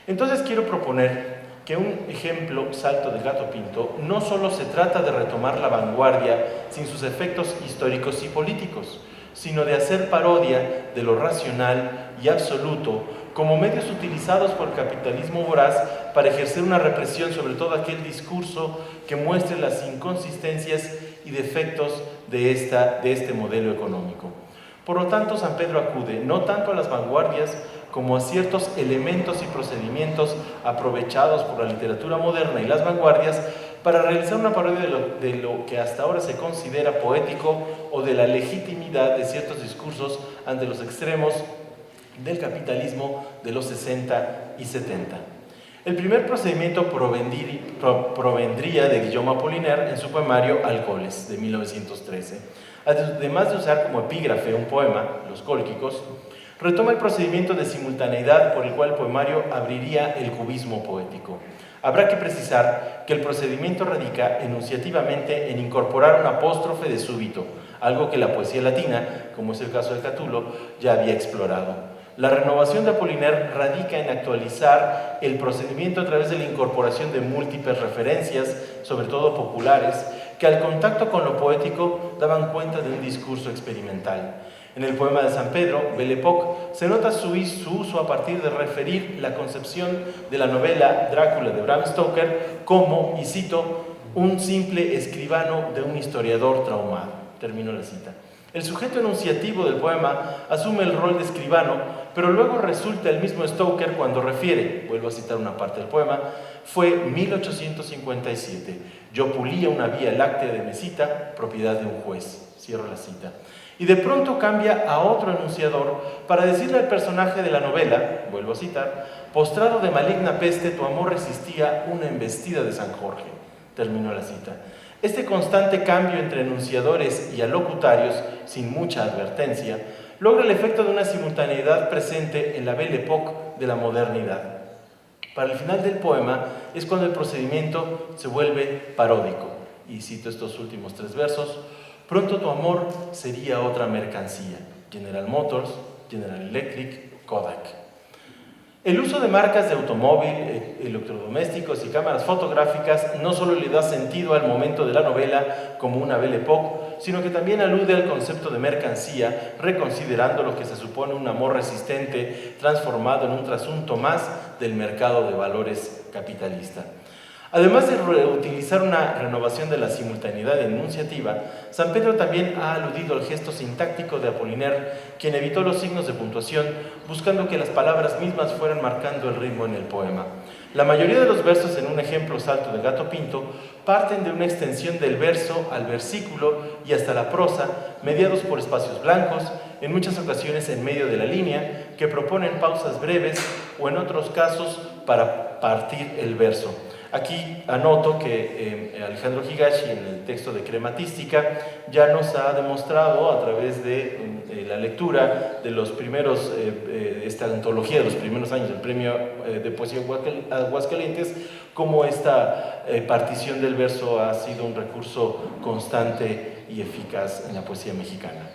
Entonces quiero proponer que un ejemplo, Salto de Gato Pinto, no solo se trata de retomar la vanguardia sin sus efectos históricos y políticos, sino de hacer parodia de lo racional y absoluto como medios utilizados por el capitalismo voraz para ejercer una represión sobre todo aquel discurso que muestre las inconsistencias y defectos de este modelo económico. Por lo tanto, San Pedro acude no tanto a las vanguardias como a ciertos elementos y procedimientos aprovechados por la literatura moderna y las vanguardias para realizar una parodia de lo que hasta ahora se considera poético o de la legitimidad de ciertos discursos ante los extremos del capitalismo de los 60 y 70. El primer procedimiento provendría de Guillaume Apollinaire en su poemario Alcoholes, de 1913. Además de usar como epígrafe un poema, Los Cólquicos, retoma el procedimiento de simultaneidad por el cual el poemario abriría el cubismo poético. Habrá que precisar que el procedimiento radica enunciativamente en incorporar un apóstrofe de súbito, algo que la poesía latina, como es el caso de Catulo, ya había explorado. La renovación de Apollinaire radica en actualizar el procedimiento a través de la incorporación de múltiples referencias, sobre todo populares, que al contacto con lo poético daban cuenta de un discurso experimental. En el poema de San Pedro, Belle Époque, se nota su uso a partir de referir la concepción de la novela Drácula de Bram Stoker como, y cito, un simple escribano de un historiador traumado. Termino la cita. El sujeto enunciativo del poema asume el rol de escribano, pero luego resulta el mismo Stoker cuando refiere, vuelvo a citar una parte del poema, fue 1857, yo pulía una vía láctea de mesita, propiedad de un juez. Cierro la cita. Y de pronto cambia a otro enunciador para decirle al personaje de la novela, vuelvo a citar, postrado de maligna peste, tu amor resistía una embestida de San Jorge. Terminó la cita. Este constante cambio entre enunciadores y alocutarios, sin mucha advertencia, logra el efecto de una simultaneidad presente en la Belle Époque de la modernidad. Para el final del poema es cuando el procedimiento se vuelve paródico. Y cito estos últimos 3 versos. Pronto tu amor sería otra mercancía. General Motors, General Electric, Kodak. El uso de marcas de automóvil, electrodomésticos y cámaras fotográficas no solo le da sentido al momento de la novela como una Belle Époque, sino que también alude al concepto de mercancía, reconsiderando lo que se supone un amor resistente transformado en un trasunto más del mercado de valores capitalista. Además de reutilizar una renovación de la simultaneidad enunciativa, San Pedro también ha aludido al gesto sintáctico de Apollinaire, quien evitó los signos de puntuación, buscando que las palabras mismas fueran marcando el ritmo en el poema. La mayoría de los versos en un ejemplo salto de Gato Pinto parten de una extensión del verso al versículo y hasta la prosa, mediados por espacios blancos, en muchas ocasiones en medio de la línea, que proponen pausas breves o en otros casos para partir el verso. Aquí anoto que Alejandro Higashi, en el texto de Crematística, ya nos ha demostrado a través de la lectura de los primeros, esta antología de los primeros años del Premio de Poesía Aguascalientes, cómo esta partición del verso ha sido un recurso constante y eficaz en la poesía mexicana.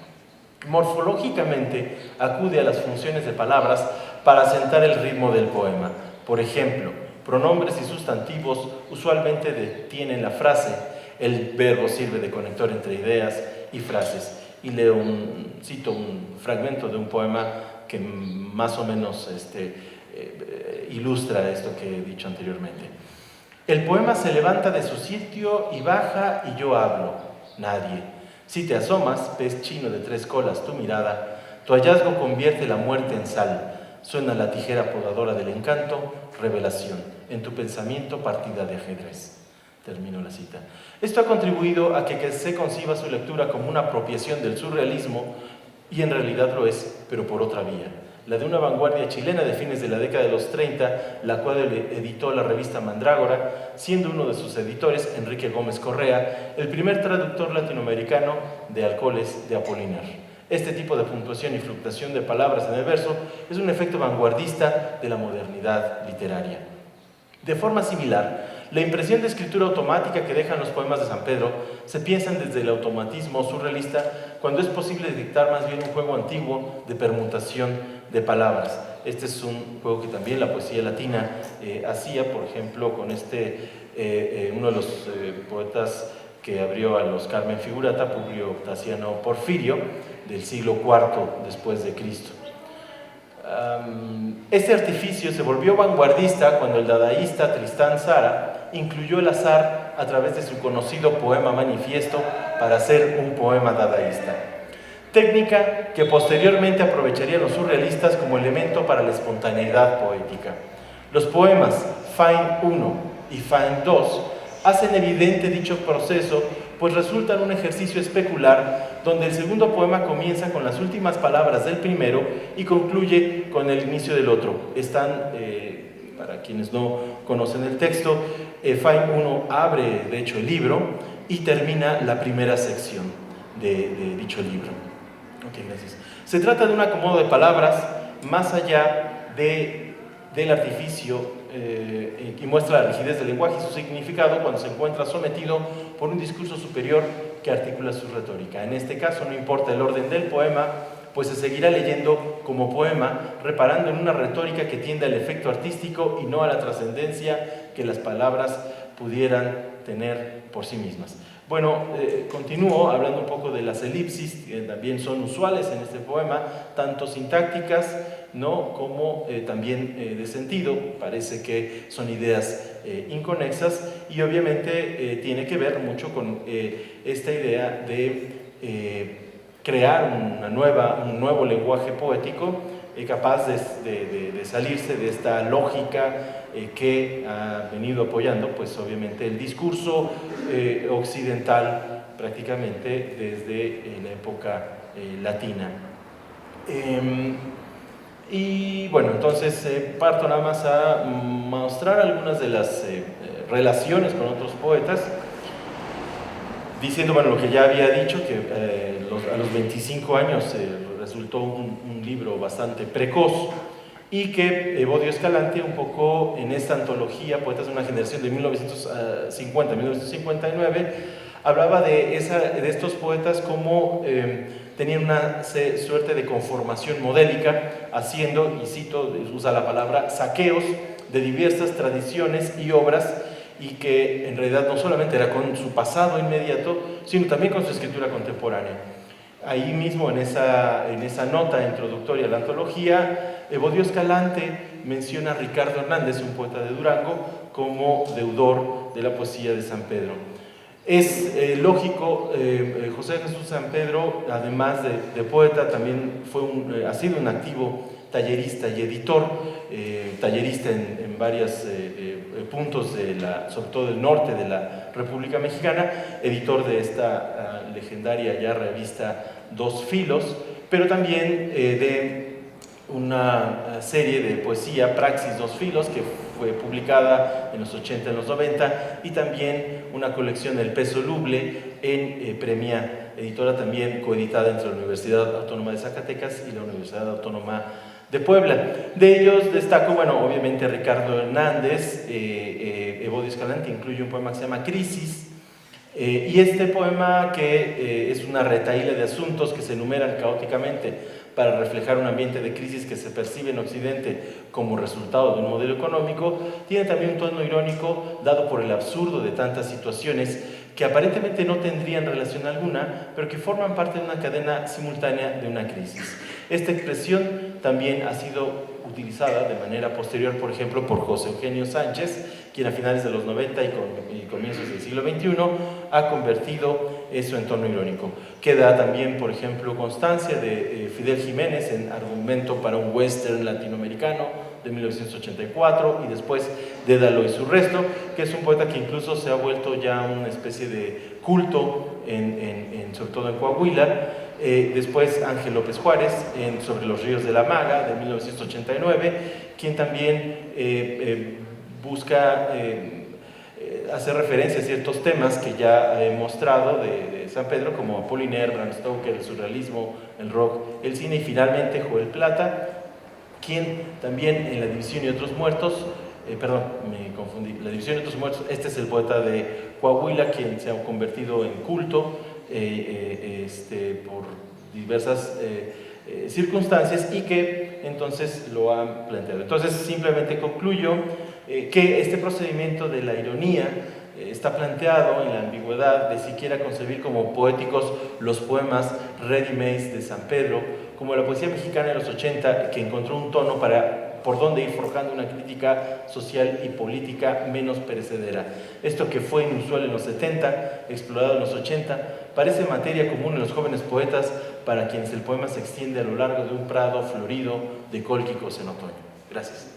Morfológicamente acude a las funciones de palabras para asentar el ritmo del poema. Por ejemplo, pronombres y sustantivos usualmente detienen la frase, el verbo sirve de conector entre ideas y frases. Y cito un fragmento de un poema que más o menos ilustra esto que he dicho anteriormente. El poema se levanta de su sitio y baja y yo hablo, nadie. Si te asomas, pez chino de 3 colas tu mirada, tu hallazgo convierte la muerte en sal. Suena la tijera podadora del encanto, revelación. En tu pensamiento, partida de ajedrez. Termino la cita. Esto ha contribuido a que se conciba su lectura como una apropiación del surrealismo, y en realidad lo es, pero por otra vía. La de una vanguardia chilena de fines de la década de los 30, la cual editó la revista Mandrágora, siendo uno de sus editores, Enrique Gómez Correa, el primer traductor latinoamericano de Alcoholes de Apollinaire. Este tipo de puntuación y fluctuación de palabras en el verso es un efecto vanguardista de la modernidad literaria. De forma similar, la impresión de escritura automática que dejan los poemas de San Pedro se piensan desde el automatismo surrealista, cuando es posible dictar más bien un juego antiguo de permutación de palabras. Este es un juego que también la poesía latina hacía, por ejemplo, con uno de los poetas que abrió a los Carmen Figurata, Publio Taciano Porfirio, del siglo IV después de Cristo. Este artificio se volvió vanguardista cuando el dadaísta Tristán Tzara incluyó el azar a través de su conocido poema manifiesto para hacer un poema dadaísta. Técnica que posteriormente aprovecharían los surrealistas como elemento para la espontaneidad poética. Los poemas Fine 1 y Fine 2 hacen evidente dicho proceso, pues resultan un ejercicio especular donde el segundo poema comienza con las últimas palabras del primero y concluye con el inicio del otro. Están, para quienes no conocen el texto, Fine 1 abre de hecho el libro y termina la primera sección de dicho libro. Okay, gracias. Se trata de un acomodo de palabras más allá del artificio y muestra la rigidez del lenguaje y su significado cuando se encuentra sometido por un discurso superior que articula su retórica. En este caso no importa el orden del poema, pues se seguirá leyendo como poema, reparando en una retórica que tiende al efecto artístico y no a la trascendencia que las palabras pudieran tener por sí mismas. Bueno, continúo hablando un poco de las elipsis, que también son usuales en este poema, tanto sintácticas, ¿no?, como también de sentido. Parece que son ideas inconexas y obviamente tiene que ver mucho con esta idea de crear un nuevo lenguaje poético capaz de salirse de esta lógica que ha venido apoyando, pues obviamente, el discurso occidental prácticamente desde la época latina. Y bueno, entonces parto nada más a mostrar algunas de las relaciones con otros poetas, diciendo, bueno, lo que ya había dicho, que a los 25 años resultó un libro bastante precoz, y que Evodio Escalante, un poco en esta antología, Poetas de una generación de 1950-1959, hablaba de estos poetas como tenían una suerte de conformación modélica, haciendo, y cito, usa la palabra, saqueos de diversas tradiciones y obras, y que en realidad no solamente era con su pasado inmediato, sino también con su escritura contemporánea. Ahí mismo, en esa nota introductoria a la antología, Evodio Escalante menciona a Ricardo Hernández, un poeta de Durango, como deudor de la poesía de San Pedro. Es lógico, José Jesús San Pedro, además de poeta, también ha sido un activo tallerista y editor, tallerista en varios puntos, sobre todo del norte de la República Mexicana, editor de esta legendaria ya revista Dos Filos, pero también de una serie de poesía, Praxis Dos Filos, que fue publicada en los 80, en los 90, y también una colección El Peso Luble en Premia, editora también coeditada entre la Universidad Autónoma de Zacatecas y la Universidad Autónoma de Puebla. De ellos destaco, bueno, obviamente Ricardo Hernández. Evodio Escalante incluye un poema que se llama Crisis, y este poema, que es una retahíla de asuntos que se enumeran caóticamente para reflejar un ambiente de crisis que se percibe en Occidente como resultado de un modelo económico, tiene también un tono irónico dado por el absurdo de tantas situaciones que aparentemente no tendrían relación alguna, pero que forman parte de una cadena simultánea de una crisis. Esta expresión también ha sido utilizada de manera posterior, por ejemplo, por José Eugenio Sánchez, quien a finales de los 90 y comienzos del siglo XXI ha convertido eso en tono irónico. Queda también, por ejemplo, constancia de Fidel Jiménez en Argumento para un western latinoamericano de 1984, y después Dédalo y su resto, que es un poeta que incluso se ha vuelto ya una especie de culto, sobre todo en Coahuila. Después Ángel López Juárez en Sobre los ríos de la Maga de 1989, quien también busca hacer referencia a ciertos temas que ya he mostrado de San Pedro, como Apollinaire, Bram Stoker, el surrealismo, el rock, el cine, y finalmente Joel Plata, quien también en La División y otros muertos, perdón, me confundí, La División y otros muertos, este es el poeta de Coahuila, quien se ha convertido en culto por diversas circunstancias, y que entonces lo han planteado. Entonces simplemente concluyo que este procedimiento de la ironía está planteado en la ambigüedad de siquiera concebir como poéticos los poemas ready-made de San Pedro, como la poesía mexicana de los 80, que encontró un tono por donde ir forjando una crítica social y política menos perecedera. Esto que fue inusual en los 70, explorado en los 80, parece materia común en los jóvenes poetas, para quienes el poema se extiende a lo largo de un prado florido de cólquicos en otoño. Gracias.